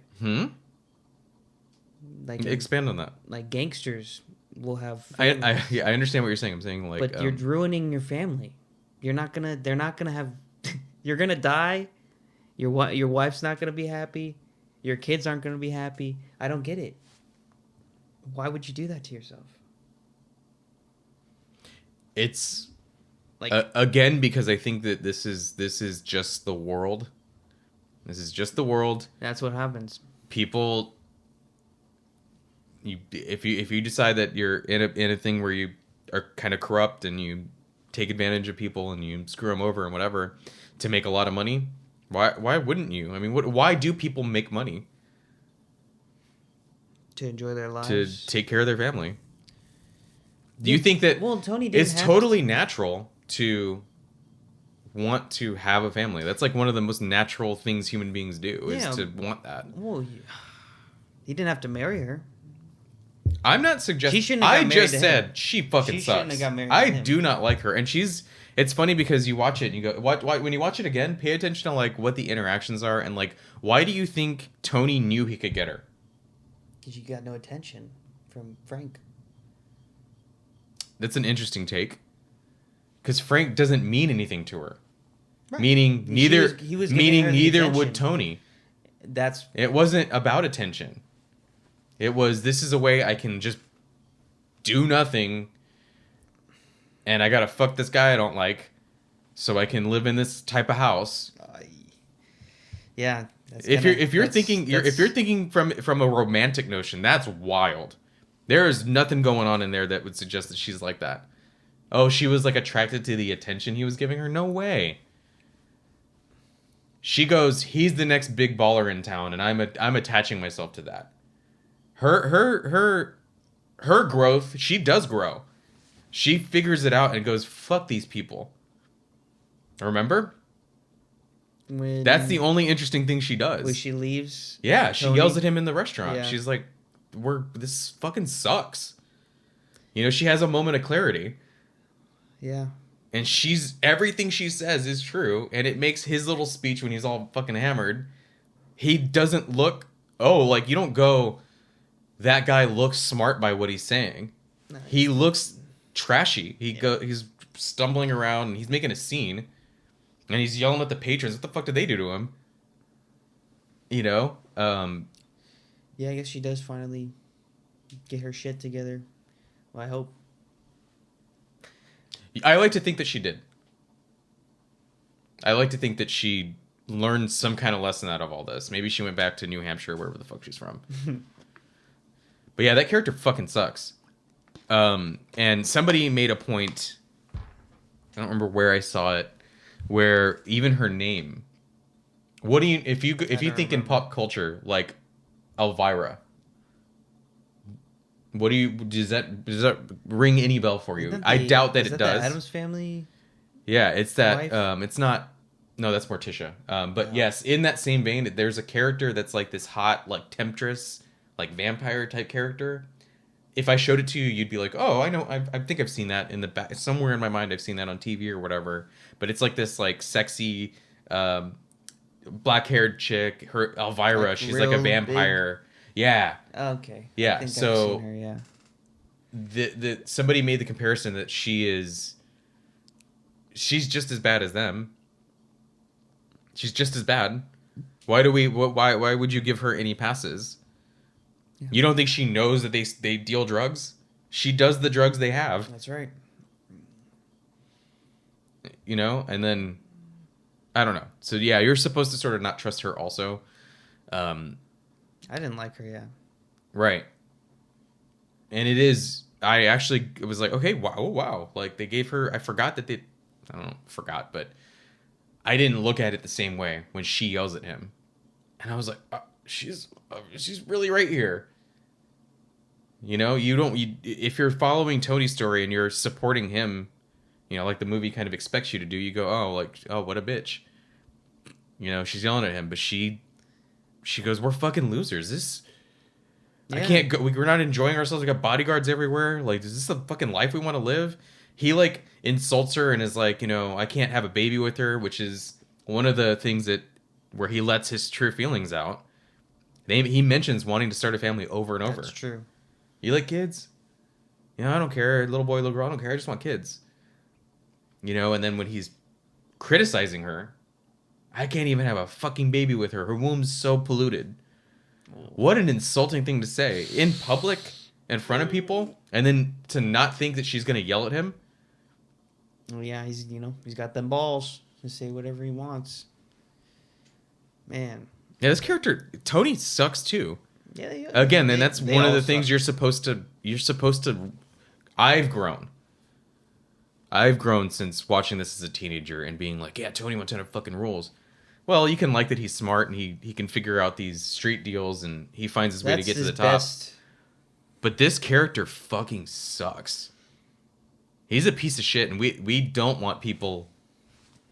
Like expand on that. Like gangsters will have. I understand what you're saying. I'm saying like, but you're ruining your family. They're not gonna have. You're gonna die. Your wife's not gonna be happy. Your kids aren't gonna be happy. I don't get it. Why would you do that to yourself? It's like again because I think that this is just the world. This is just the world. That's what happens. People, if you decide that you're in a thing where you are kind of corrupt and you take advantage of people and you screw them over and whatever to make a lot of money, why wouldn't you? I mean, why do people make money? To enjoy their lives. To take care of their family. Do you think that Tony didn't it's totally natural to want to have a family? That's like one of the most natural things human beings do is to want that. Well, he didn't have to marry her. I'm not suggesting. She shouldn't have got married to him. She fucking sucks. Shouldn't have got married to I him. do not like her, and It's funny because you watch it and you go, what? When you watch it again, pay attention to like what the interactions are and like why do you think Tony knew he could get her? Because you got no attention from Frank. That's an interesting take. Because Frank doesn't mean anything to her. Right. Meaning neither. He was meaning neither attention. would Tony. That's. It wasn't about attention. It was, this is a way I can just do nothing, and I gotta fuck this guy I don't like, so I can live in this type of house. Yeah. If you're thinking from a romantic notion, that's wild. There is nothing going on in there that would suggest that she's like that. Oh, she was like attracted to the attention he was giving her? No way. She goes, he's the next big baller in town, and I'm attaching myself to that. Her growth, she does grow. She figures it out and goes, fuck these people. Remember? That's the only interesting thing she does. When she leaves. Yeah, she Tony, yells at him in the restaurant. Yeah. She's like, this fucking sucks. You know, she has a moment of clarity. Yeah. And everything she says is true, and it makes his little speech when he's all fucking hammered. He doesn't look, like you don't go, that guy looks smart by what he's saying. No, he looks trashy. He's stumbling around and he's making a scene, and he's yelling at the patrons. What the fuck did they do to him? You know? Yeah, I guess she does finally get her shit together. Well, I hope. I like to think that she did. I like to think that she learned some kind of lesson out of all this. Maybe she went back to New Hampshire, wherever the fuck she's from. But yeah, that character fucking sucks. And somebody made a point, I don't remember where I saw it, where even her name, what do you, if you think in pop culture, like Elvira, what do you, does that ring any bell for you? I doubt that it does. The Addams Family? Yeah, it's that, wife? It's not, no, that's Morticia. But yes, in that same vein, there's a character that's like this hot, like temptress, like vampire type character. If I showed it to you, you'd be like, oh, I know, I think I've seen that in the back, somewhere in my mind I've seen that on TV or whatever. But it's like this like sexy, black-haired chick, her Elvira, like she's like a vampire. Big? Yeah. Okay. Yeah. I think so I've seen her, yeah. Somebody made the comparison that she's just as bad as them. She's just as bad. Why would you give her any passes? Yeah. You don't think she knows that they deal drugs? She does the drugs they have. That's right. You know, and then I don't know. So yeah, you're supposed to sort of not trust her also. I didn't like her, yeah. Right. And it was like, okay, wow. Like they gave her, I forgot, but I didn't look at it the same way when she yells at him. And I was like, she's really right here. You know, if you're following Tony's story and you're supporting him, you know, like the movie kind of expects you to do, you go, oh, what a bitch. You know, she's yelling at him, but she goes, we're fucking losers. I can't go, we're not enjoying ourselves. We got bodyguards everywhere. Like, is this the fucking life we want to live? He like insults her and is like, you know, I can't have a baby with her, which is one of the things where he lets his true feelings out. He mentions wanting to start a family over and over. That's true. You like kids? You know, I don't care. Little boy, little girl, I don't care. I just want kids. You know, and then when he's criticizing her, I can't even have a fucking baby with her. Her womb's so polluted. What an insulting thing to say in public, in front of people, and then to not think that she's going to yell at him. Well, yeah, he's got them balls to say whatever he wants. Man. Yeah, this character Tony sucks too. Yeah. Again, then that's one of the things you're supposed to. I've grown since watching this as a teenager and being like, yeah, Tony Montana fucking rules. Well, you can like that he's smart and he can figure out these street deals and he finds his way to get to the top. Best. But this character fucking sucks. He's a piece of shit, and we don't want people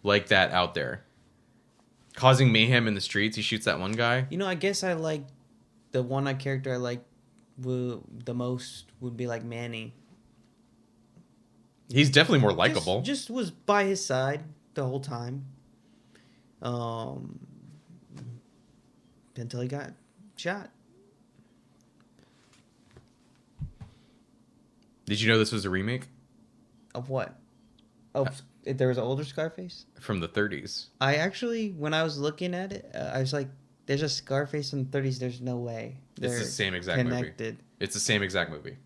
like that out there. Causing mayhem in the streets. He shoots that one guy. You know, I guess I like the one character I like the most would be like Manny. He's definitely more likable. Just was by his side the whole time. Until he got shot. Did you know this was a remake? Of what? Oh, there was an older Scarface? From the 30s. I actually, when I was looking at it, I was like, there's a Scarface from the 30s. There's no way. It's the same exact movie. It's the same exact movie.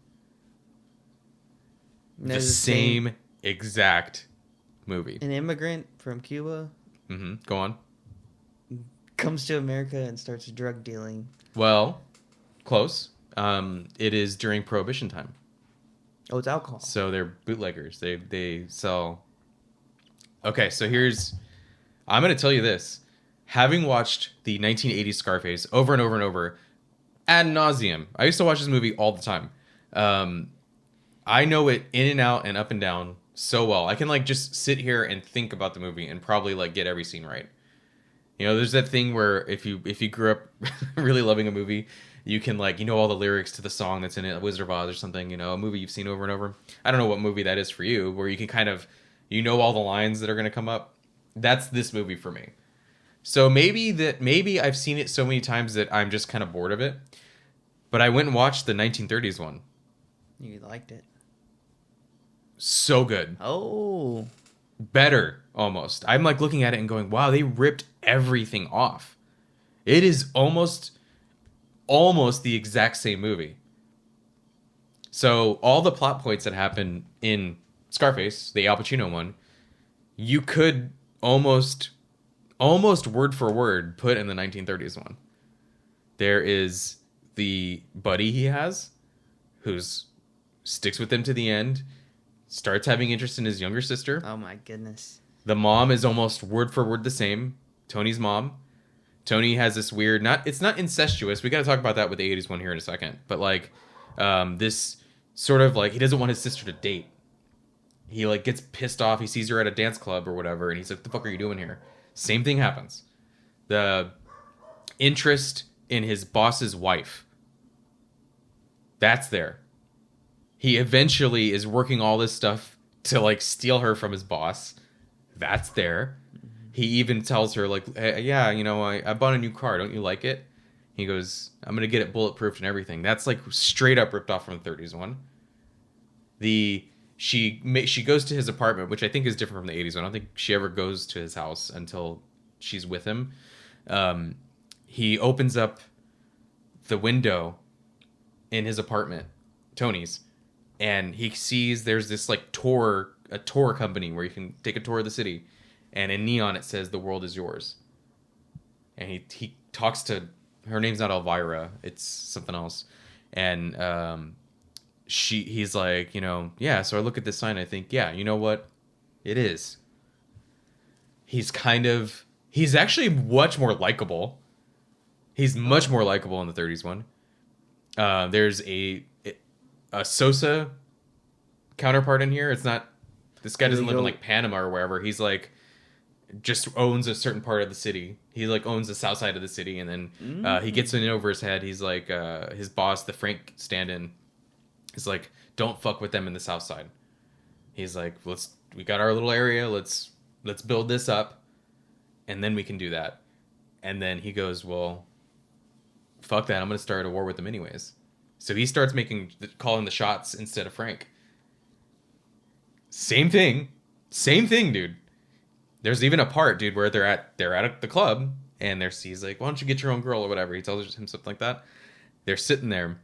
The same exact movie. An immigrant from Cuba. Mm-hmm. Go on. Comes to America and starts drug dealing. Well, close. It is during Prohibition time. Oh, it's alcohol. So they're bootleggers. They sell. Okay, so I'm going to tell you this. Having watched the 1980s Scarface over and over and over, ad nauseum. I used to watch this movie all the time. I know it in and out and up and down so well. I can like just sit here and think about the movie and probably like get every scene right. You know, there's that thing where if you grew up really loving a movie, you can like, you know, all the lyrics to the song that's in it, Wizard of Oz or something, you know, a movie you've seen over and over. I don't know what movie that is for you, where you can kind of, you know, all the lines that are going to come up. That's this movie for me. So maybe I've seen it so many times that I'm just kind of bored of it. But I went and watched the 1930s one. You liked it. So good. Oh. Better, almost. I'm like looking at it and going, wow, they ripped everything off. It is almost the exact same movie. So all the plot points that happen in Scarface, the Al Pacino one, you could almost word for word put in the 1930s one. There is the buddy he has who's sticks with him to the end, starts having interest in his younger sister. Oh my goodness. The mom is almost word for word the same. Tony's mom. Tony has this weird, it's not incestuous. We got to talk about that with the 80s one here in a second. But like this sort of like, he doesn't want his sister to date. He like gets pissed off. He sees her at a dance club or whatever. And he's like, what the fuck are you doing here? Same thing happens. The interest in his boss's wife. That's there. He eventually is working all this stuff to like steal her from his boss. That's there. He even tells her like, hey, yeah, you know, I bought a new car. Don't you like it? He goes, I'm going to get it bulletproofed and everything. That's like straight up ripped off from the 30s one. She goes to his apartment, which I think is different from the 80s one. I don't think she ever goes to his house until she's with him. He opens up the window in his apartment, Tony's, and he sees there's this like a tour company where you can take a tour of the city, and in neon it says the world is yours. And he talks to her. Name's not Elvira, it's something else. And he's like, you know, yeah, so I look at this sign, I think, yeah, you know what, it is. He's actually much more likable. He's much more likable in the 30s one. There's a Sosa counterpart in here. It's not, this guy doesn't live in like Panama or wherever. He's like, just owns a certain part of the city. He like owns the south side of the city, and then he gets in over his head. He's like, his boss, the Frank stand-in, is like, don't fuck with them in the south side. He's like, we got our little area. Let's build this up, and then we can do that. And then he goes, well, fuck that. I'm going to start a war with them anyways. So he starts calling the shots instead of Frank. Same thing, dude. There's even a part, dude, where they're at the club, and he's like, why don't you get your own girl or whatever. He tells him something like that. They're sitting there.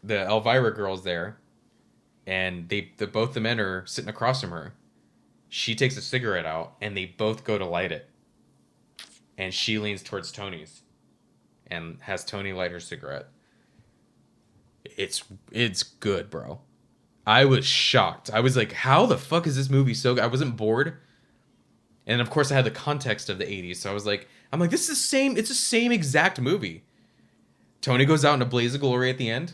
The Elvira girl's there, and both the men are sitting across from her. She takes a cigarette out, and they both go to light it. And she leans towards Tony's and has Tony light her cigarette. It's good, bro. I was shocked. I was like, how the fuck is this movie so good? I wasn't bored. And of course I had the context of the 80s. So I'm like, this is it's the same exact movie. Tony goes out in a blaze of glory at the end.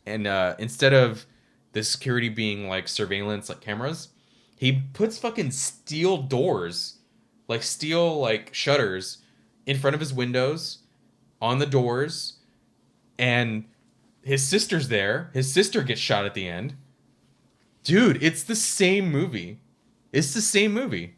And instead of the security being like surveillance, like cameras, he puts fucking steel doors, like steel like shutters in front of his windows, on the doors, and his sister's there. His sister gets shot at the end. Dude, it's the same movie. It's the same movie.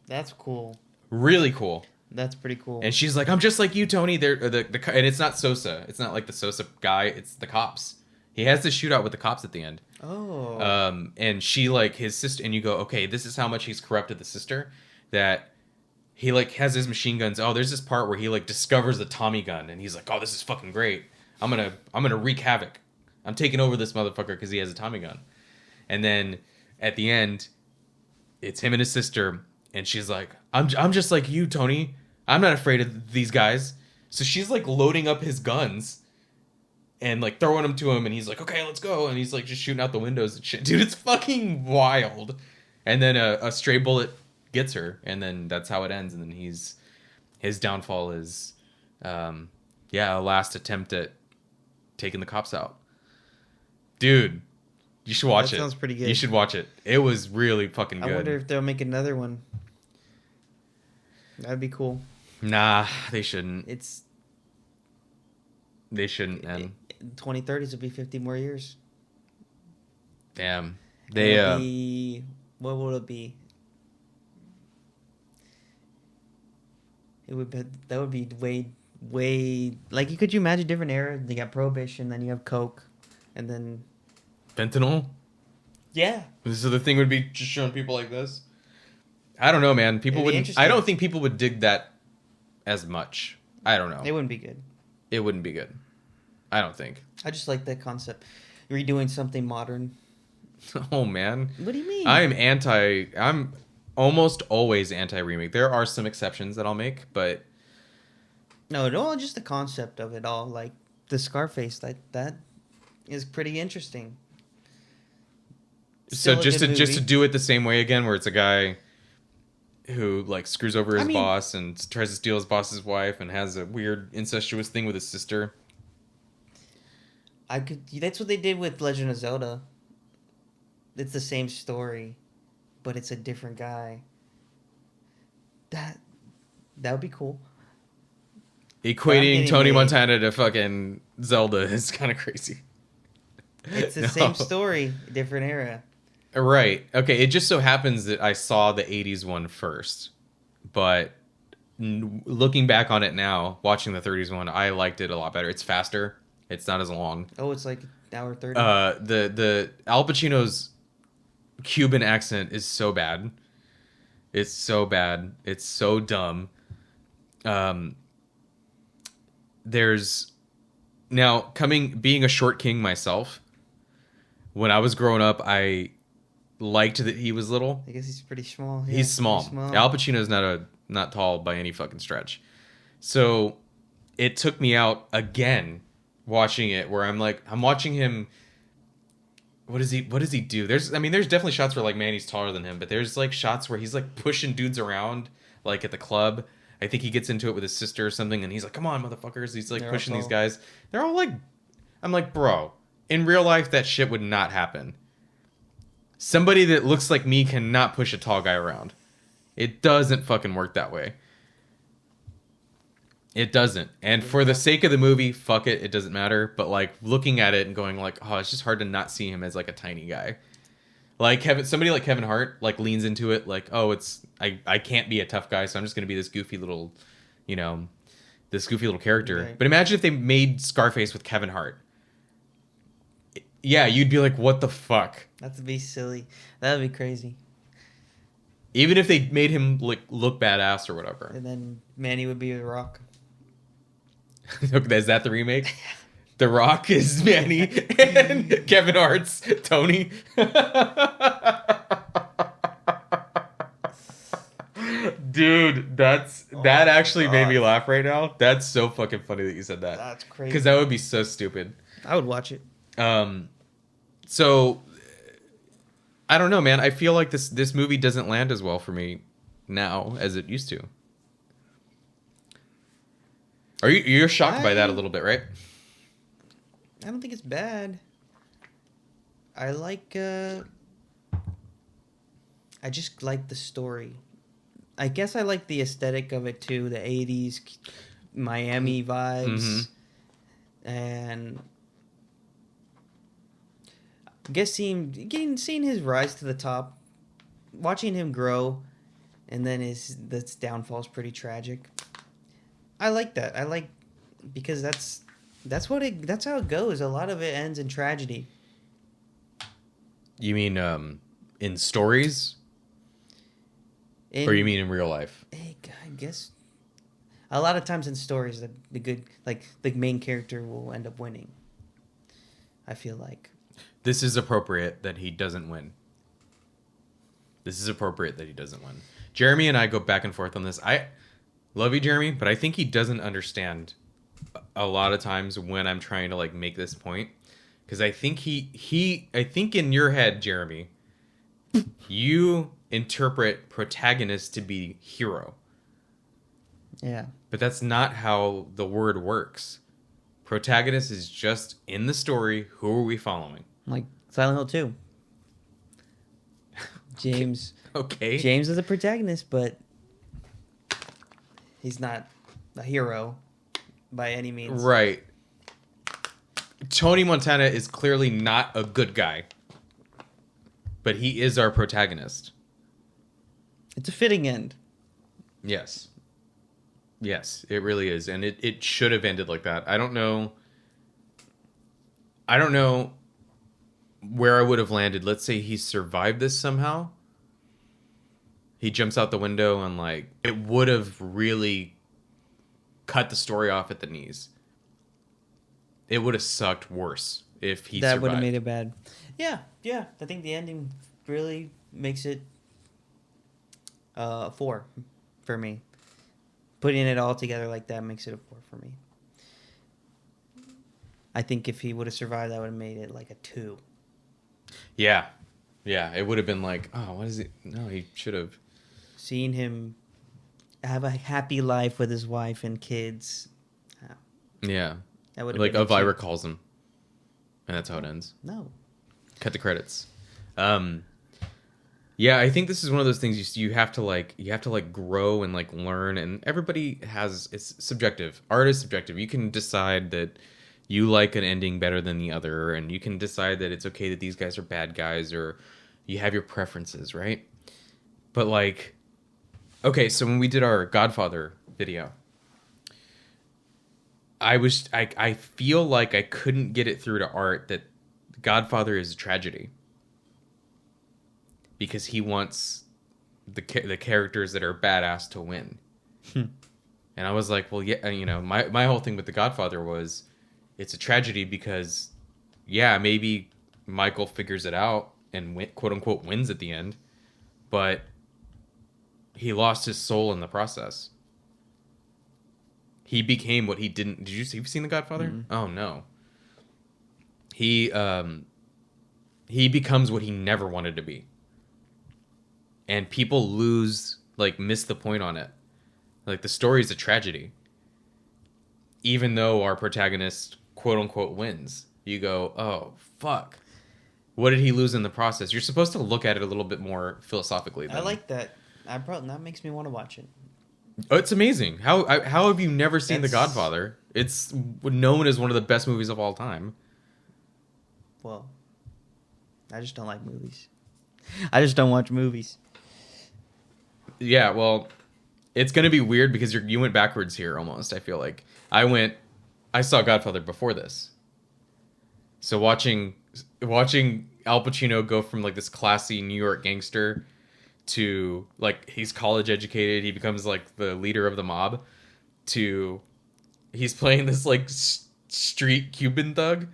That's cool. Really cool. That's pretty cool. And she's like, I'm just like you, Tony. And it's not Sosa. It's not like the Sosa guy. It's the cops. He has this shootout with the cops at the end. Oh. And she like his sister, and you go, okay, this is how much he's corrupted the sister, that he like has his machine guns. Oh, there's this part where he like discovers the Tommy gun, and he's like, oh, this is fucking great. I'm gonna wreak havoc. I'm taking over this motherfucker because he has a Tommy gun. And then at the end, it's him and his sister, and she's like, I'm just like you, Tony. I'm not afraid of these guys. So she's like loading up his guns and like throwing them to him, and he's like, okay, let's go. And he's like just shooting out the windows and shit. Dude, it's fucking wild. And then a stray bullet gets her, and then that's how it ends. And then his downfall is a last attempt at taking the cops out. Dude, you should watch it. That sounds pretty good. You should watch it. It was really fucking good. I wonder if they'll make another one. That'd be cool. Nah, they shouldn't. They shouldn't, man. 2030s will be 50 more years. Damn. What will it be? That would be way like, could you imagine different era? You got Prohibition, then you have Coke, and then fentanyl? Yeah. So the thing would be just showing people like this? I don't know, man. People wouldn't. I don't think people would dig that as much. I don't know. It wouldn't be good. It wouldn't be good. I don't think. I just like that concept. Redoing something modern. Oh, man. What do you mean? I'm almost always anti-remake. There are some exceptions that I'll make, but... No, just the concept of it all. Like, the Scarface, that is pretty interesting. So just to do it the same way again, where it's a guy who like screws over his boss and tries to steal his boss's wife and has a weird incestuous thing with his sister. That's what they did with Legend of Zelda. It's the same story, but it's a different guy. That would be cool. Equating Tony Montana to fucking Zelda is kind of crazy. It's the same story, different era. Right. Okay, it just so happens that I saw the 80s one first. But looking back on it now, watching the 30s one, I liked it a lot better. It's faster. It's not as long. Oh, it's like an hour 30. The Al Pacino's Cuban accent is so bad. It's so bad. It's so dumb. There's now being a short king myself. When I was growing up, I liked that he was little. I guess he's pretty small. Yeah, he's small. Al Pacino's not tall by any fucking stretch. So it took me out again watching it, where I'm watching him. What does he do? There's definitely shots where like, man, he's taller than him, but there's like shots where he's like pushing dudes around like at the club. I think he gets into it with his sister or something, and he's like, come on, motherfuckers. He's like pushing these guys. They're all like, I'm like, bro, in real life that shit would not happen. Somebody that looks like me cannot push a tall guy around. It doesn't fucking work that way. It doesn't. And for the sake of the movie, fuck it, it doesn't matter. But like looking at it and going like, oh, it's just hard to not see him as like a tiny guy. Like somebody like Kevin Hart like leans into it like, oh, I can't be a tough guy, so I'm just gonna be this goofy little, this goofy little character. Okay. But imagine if they made Scarface with Kevin Hart. Yeah, you'd be like, what the fuck? That'd be silly. That'd be crazy. Even if they made him like look badass or whatever. And then Manny would be The Rock. Is that the remake? The Rock is Manny and Kevin Hart's Tony. Dude, that actually made me laugh right now. That's so fucking funny that you said that. That's crazy. Because that would be so stupid. I would watch it. So I don't know, man. I feel like this movie doesn't land as well for me now as it used to. You're shocked by that a little bit, right? I don't think it's bad. I just like the story. I guess I like the aesthetic of it too, the 80s Miami vibes. Mm-hmm. And guess seeing his rise to the top, watching him grow, and then his downfall is pretty tragic. I like that. Because that's how it goes. A lot of it ends in tragedy. You mean in stories? Or you mean in real life? I guess a lot of times in stories the good, like, the main character will end up winning. I feel like this is appropriate that he doesn't win. Jeremy and I go back and forth on this. I love you, Jeremy, but I think he doesn't understand a lot of times when I'm trying to like make this point, because I think I think in your head, Jeremy, you interpret protagonist to be hero. Yeah. But that's not how the word works. Protagonist is just in the story. Who are we following? Like Silent Hill 2. James. Okay. James is a protagonist, but he's not a hero by any means. Right. Tony Montana is clearly not a good guy, but he is our protagonist. It's a fitting end. Yes. Yes, it really is. And it should have ended like that. I don't know where I would have landed. Let's say he survived this somehow. He jumps out the window and like it would have really cut the story off at the knees. It would have sucked worse if he survived. That would have made it bad. Yeah. I think the ending really makes it a 4 for me. Putting it all together like that makes it a 4 for me. I think if he would have survived, that would have made it like a 2. Yeah. Yeah, it would have been like, oh, what is it? No, he should have. Seeing him have a happy life with his wife and kids. Yeah. That would have like been Elvira calls him. And that's how it ends. No. Cut the credits. Yeah, I think this is one of those things you have to like grow and like learn, and everybody it's subjective. Art is subjective. You can decide that you like an ending better than the other, and you can decide that it's okay that these guys are bad guys, or you have your preferences, right? But like, okay, so when we did our Godfather video, I feel like I couldn't get it through to Art that Godfather is a tragedy. Because he wants the characters that are badass to win. And I was like, well, yeah, you know, my whole thing with The Godfather was it's a tragedy because, yeah, maybe Michael figures it out and quote unquote wins at the end, but he lost his soul in the process. He became what he didn't. Have you seen The Godfather? Mm-hmm. Oh no. He becomes what he never wanted to be. And people miss the point on it. Like, the story is a tragedy. Even though our protagonist, quote unquote, wins. You go, oh, fuck. What did he lose in the process? You're supposed to look at it a little bit more philosophically. I like that. That makes me want to watch it. Oh, it's amazing. How have you never seen The Godfather? It's known as one of the best movies of all time. Well, I just don't like movies. I just don't watch movies. Yeah, well, it's going to be weird because you went backwards here almost, I feel like. I saw Godfather before this. So watching Al Pacino go from like this classy New York gangster to like he's college educated, he becomes like the leader of the mob, to he's playing this like street Cuban thug.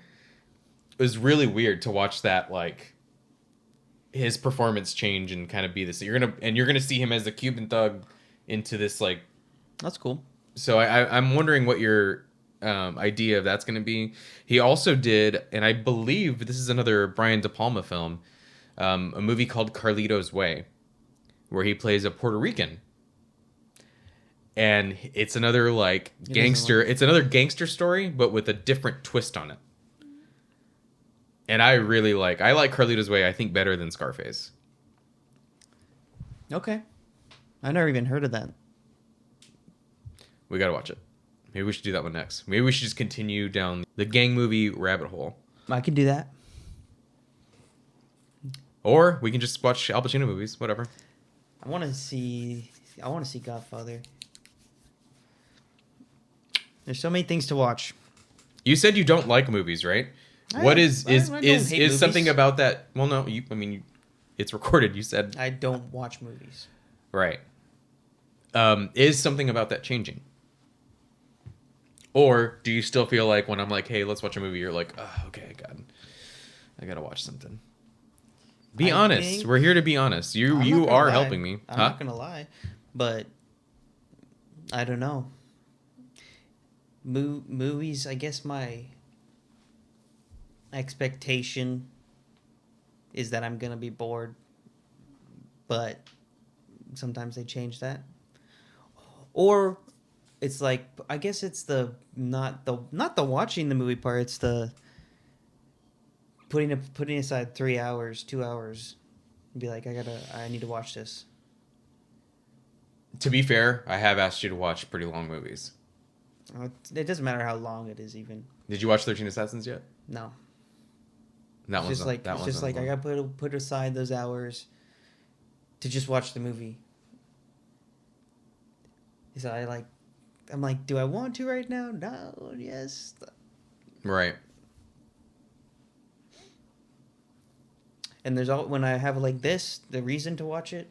It was really weird to watch that, like his performance change and kind of be this. You're gonna see him as a Cuban thug into this like. That's cool. So I'm wondering what your idea of that's gonna be. He also did, and I believe this is another Brian De Palma film, a movie called Carlito's Way, where he plays a Puerto Rican. And it's another like gangster. It's another gangster story, but with a different twist on it. And I like Carlito's Way, I think, better than Scarface. Okay. I never even heard of that. We gotta watch it. Maybe we should do that one next. Maybe we should just continue down the gang movie rabbit hole. I can do that. Or we can just watch Al Pacino movies, whatever. I want to see Godfather. There's so many things to watch. You said you don't like movies, right? I What don't is hate something movies. about that? Well, no, it's recorded. You said I don't watch movies. right. Is something about that changing? Or do you still feel like when I'm like, hey, let's watch a movie, you're like, oh, okay, I gotta watch something. Be honest. We're here to be honest. You are helping me. I'm not gonna lie, but I don't know. Movies. I guess my expectation is that I'm gonna be bored, but sometimes they change that. Or it's like, I guess it's the not the watching the movie part. It's the putting aside 3 hours, 2 hours, and be like, I need to watch this. To be fair, I have asked you to watch pretty long movies. It doesn't matter how long it is, even. Did you watch 13 Assassins yet? No. That It's one's just not, like that it's one's just not like I long. gotta put aside those hours to just watch the movie. So I'm like, do I want to right now? No, yes. Right. And when I have like this, the reason to watch it,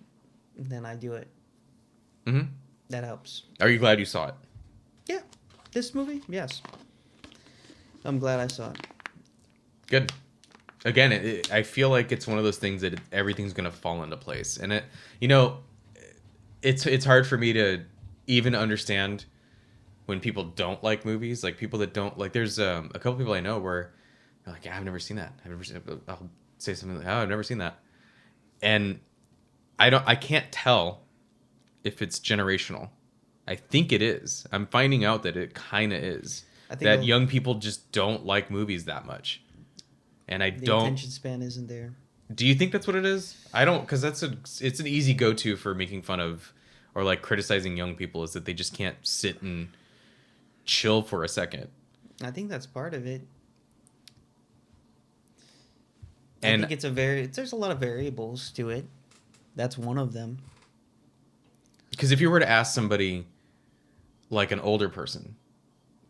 then I do it. Mm-hmm. That helps. Are you glad you saw it? Yeah. This movie, yes. I'm glad I saw it. Good. Again, I feel like it's one of those things that everything's gonna fall into place, and it's hard for me to even understand when people don't like movies, like people that don't like. There's a couple people I know where they're like, yeah, I've never seen that. I'll say something like, oh, I've never seen that, and I can't tell if it's generational. I think it is. I'm finding out that it kind of is. I think That young people just don't like movies that much. And the attention span isn't there. Do you think that's what it is? I don't, because it's an easy go-to for making fun of or like criticizing young people, is that they just can't sit and chill for a second. I think that's part of it. And I think there's a lot of variables to it. That's one of them. because if you were to ask somebody, like an older person,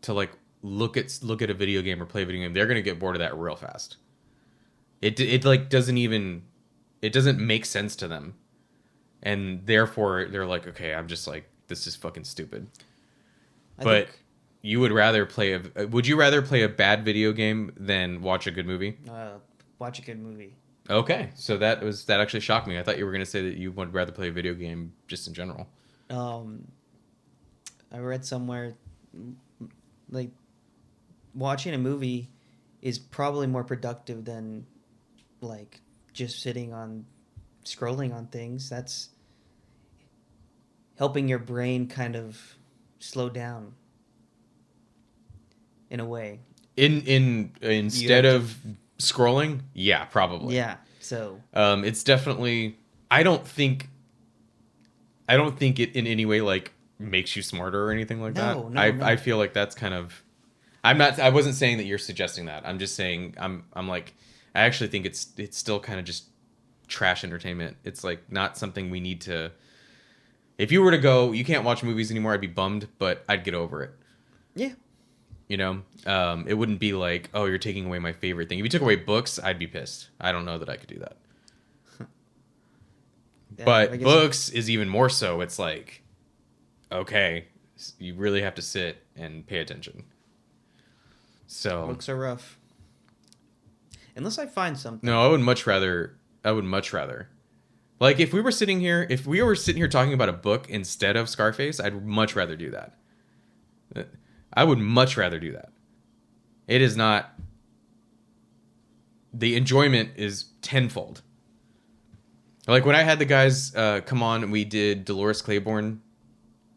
to like look at a video game or play a video game, they're gonna get bored of that real fast. It like it doesn't make sense to them, and therefore they're like, okay, I'm just like, this is fucking stupid. But you would rather would you rather play a bad video game than watch a good movie? Watch a good movie. Okay, so that actually shocked me. I thought you were going to say that you would rather play a video game just in general. I read somewhere, like, watching a movie is probably more productive than, like, just scrolling on things. That's helping your brain kind of slow down in a way. Instead of scrolling, yeah, probably. Yeah. So it's definitely. I don't think it in any way like makes you smarter or anything like that. No. I feel like that's kind of. I wasn't saying that you're suggesting that. I'm just saying I'm like, I actually think it's still kind of just trash entertainment. It's like not something we need to. If you were to go, you can't watch movies anymore, I'd be bummed, but I'd get over it. yeah. You know, it wouldn't be like, oh, you're taking away my favorite thing. If you took away books, I'd be pissed. I don't know that I could do that. Yeah, But books is even more so. It's like, okay, you really have to sit and pay attention. So books are rough. Unless I find something. no, I would much rather. Like if we were sitting here talking about a book instead of Scarface, I'd much rather do that. I would much rather do that. It is not. The enjoyment is tenfold. Like when I had the guys come on and we did Dolores Claiborne,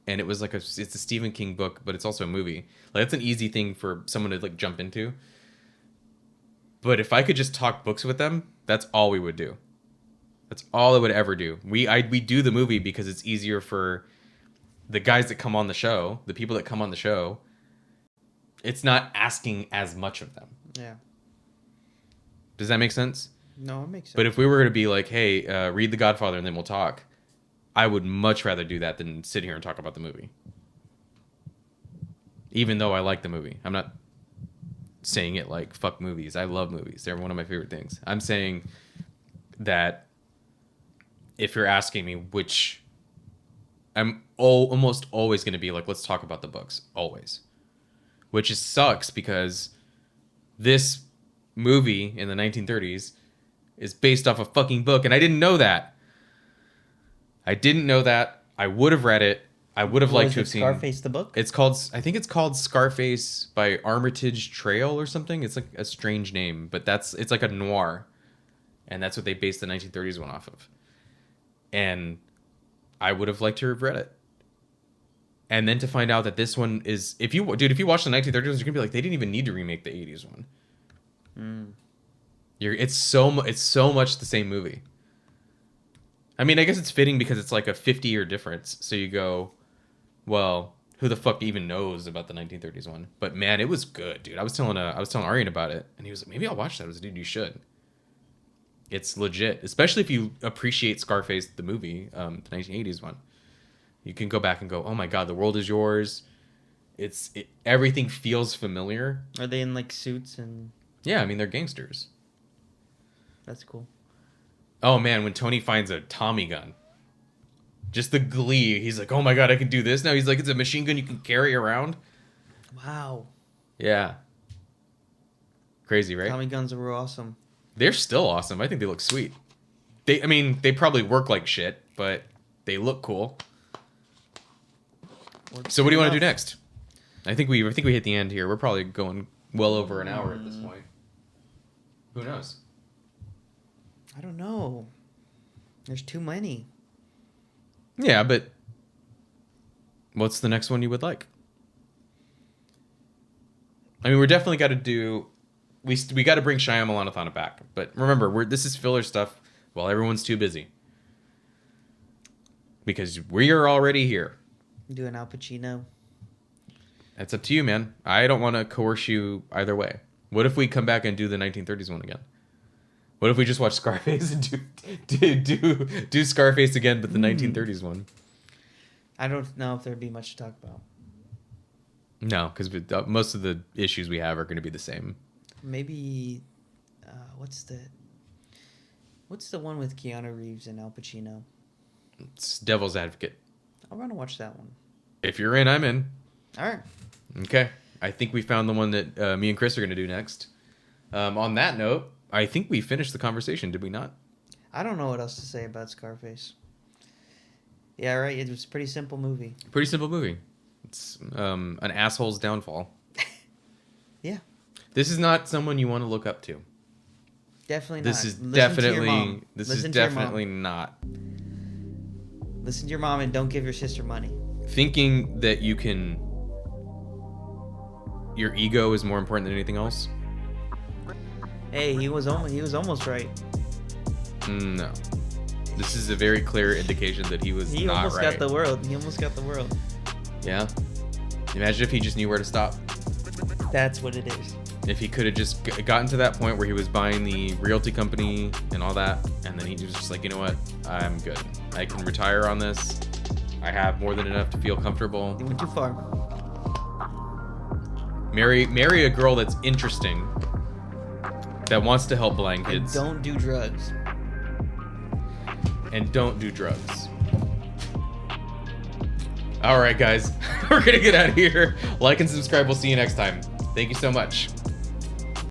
and it was like it's a Stephen King book, but it's also a movie. Like that's an easy thing for someone to like jump into. But if I could just talk books with them, that's all we would do. That's all I would ever do. We do the movie because it's easier for the guys that come on the show, the people that come on the show. It's not asking as much of them. Yeah. Does that make sense? No, it makes sense. But if we were to be like, hey, read The Godfather and then we'll talk, I would much rather do that than sit here and talk about the movie. Even though I like the movie. I'm not saying it like, fuck movies. I love movies. They're one of my favorite things. I'm saying that if you're asking me which... I'm almost always going to be like, let's talk about the books. Always. Which is sucks because this movie in the 1930s is based off a fucking book, and I didn't know that. I would have read it. I would have liked to have seen Scarface the book? I think it's called Scarface by Armitage Trail or something. It's like a strange name, but it's like a noir. And that's what they based the 1930s one off of. And I would have liked to have read it. And then to find out that this one is, if you watch the 1930s, you're gonna be like, they didn't even need to remake the 80s one. It's so much the same movie. I mean, I guess it's fitting because it's like a 50-year difference. So you go, well, who the fuck even knows about the 1930s one? But man, it was good, dude. I was telling Aryan about it, and he was like, maybe I'll watch that. I was like, dude, you should. It's legit, especially if you appreciate Scarface, the movie, the 1980s one. You can go back and go, oh my god, the world is yours. Everything feels familiar. Are they in like suits and? Yeah, I mean they're gangsters. That's cool. Oh man, when Tony finds a Tommy gun, just the glee. He's like, oh my god, I can do this now. He's like, it's a machine gun you can carry around. Wow. Yeah. Crazy, right? Tommy guns were awesome. They're still awesome. I think they look sweet. They probably work like shit, but they look cool. So what do you want to do next? I think we hit the end here. We're probably going well over an hour at this point. Who knows? I don't know. There's too many. Yeah, but what's the next one you would like? I mean, we're definitely got to do. We got to bring Shyamalan back. But remember, this is filler stuff while everyone's too busy. Because we are already here. Do an Al Pacino. That's up to you, man. I don't want to coerce you either way. What if we come back and do the 1930s one again? What if we just watch Scarface and do Scarface again, but the 1930s one? I don't know if there'd be much to talk about. No, because most of the issues we have are going to be the same. Maybe, what's the one with Keanu Reeves and Al Pacino? It's Devil's Advocate. I want to watch that one. If you're in, I'm in. All right. Okay. I think we found the one that me and Chris are going to do next. On that note, I think we finished the conversation, did we not? I don't know what else to say about Scarface. Yeah, right. It was a pretty simple movie. Pretty simple movie. It's an asshole's downfall. Yeah. This is not someone you want to look up to. Definitely not. This is definitely not. Listen to your mom and don't give your sister money. Thinking that your ego is more important than anything else. Hey, he was almost right. No. This is a very clear indication that he was not right. He almost got the world. Yeah. Imagine if he just knew where to stop. That's what it is. If he could have just gotten to that point where he was buying the realty company and all that, and then he was just like, you know what? I'm good. I can retire on this. I have more than enough to feel comfortable. You went too far. Marry a girl that's interesting, that wants to help blind kids. And don't do drugs. And don't do drugs. All right, guys. We're going to get out of here. Like and subscribe. We'll see you next time. Thank you so much.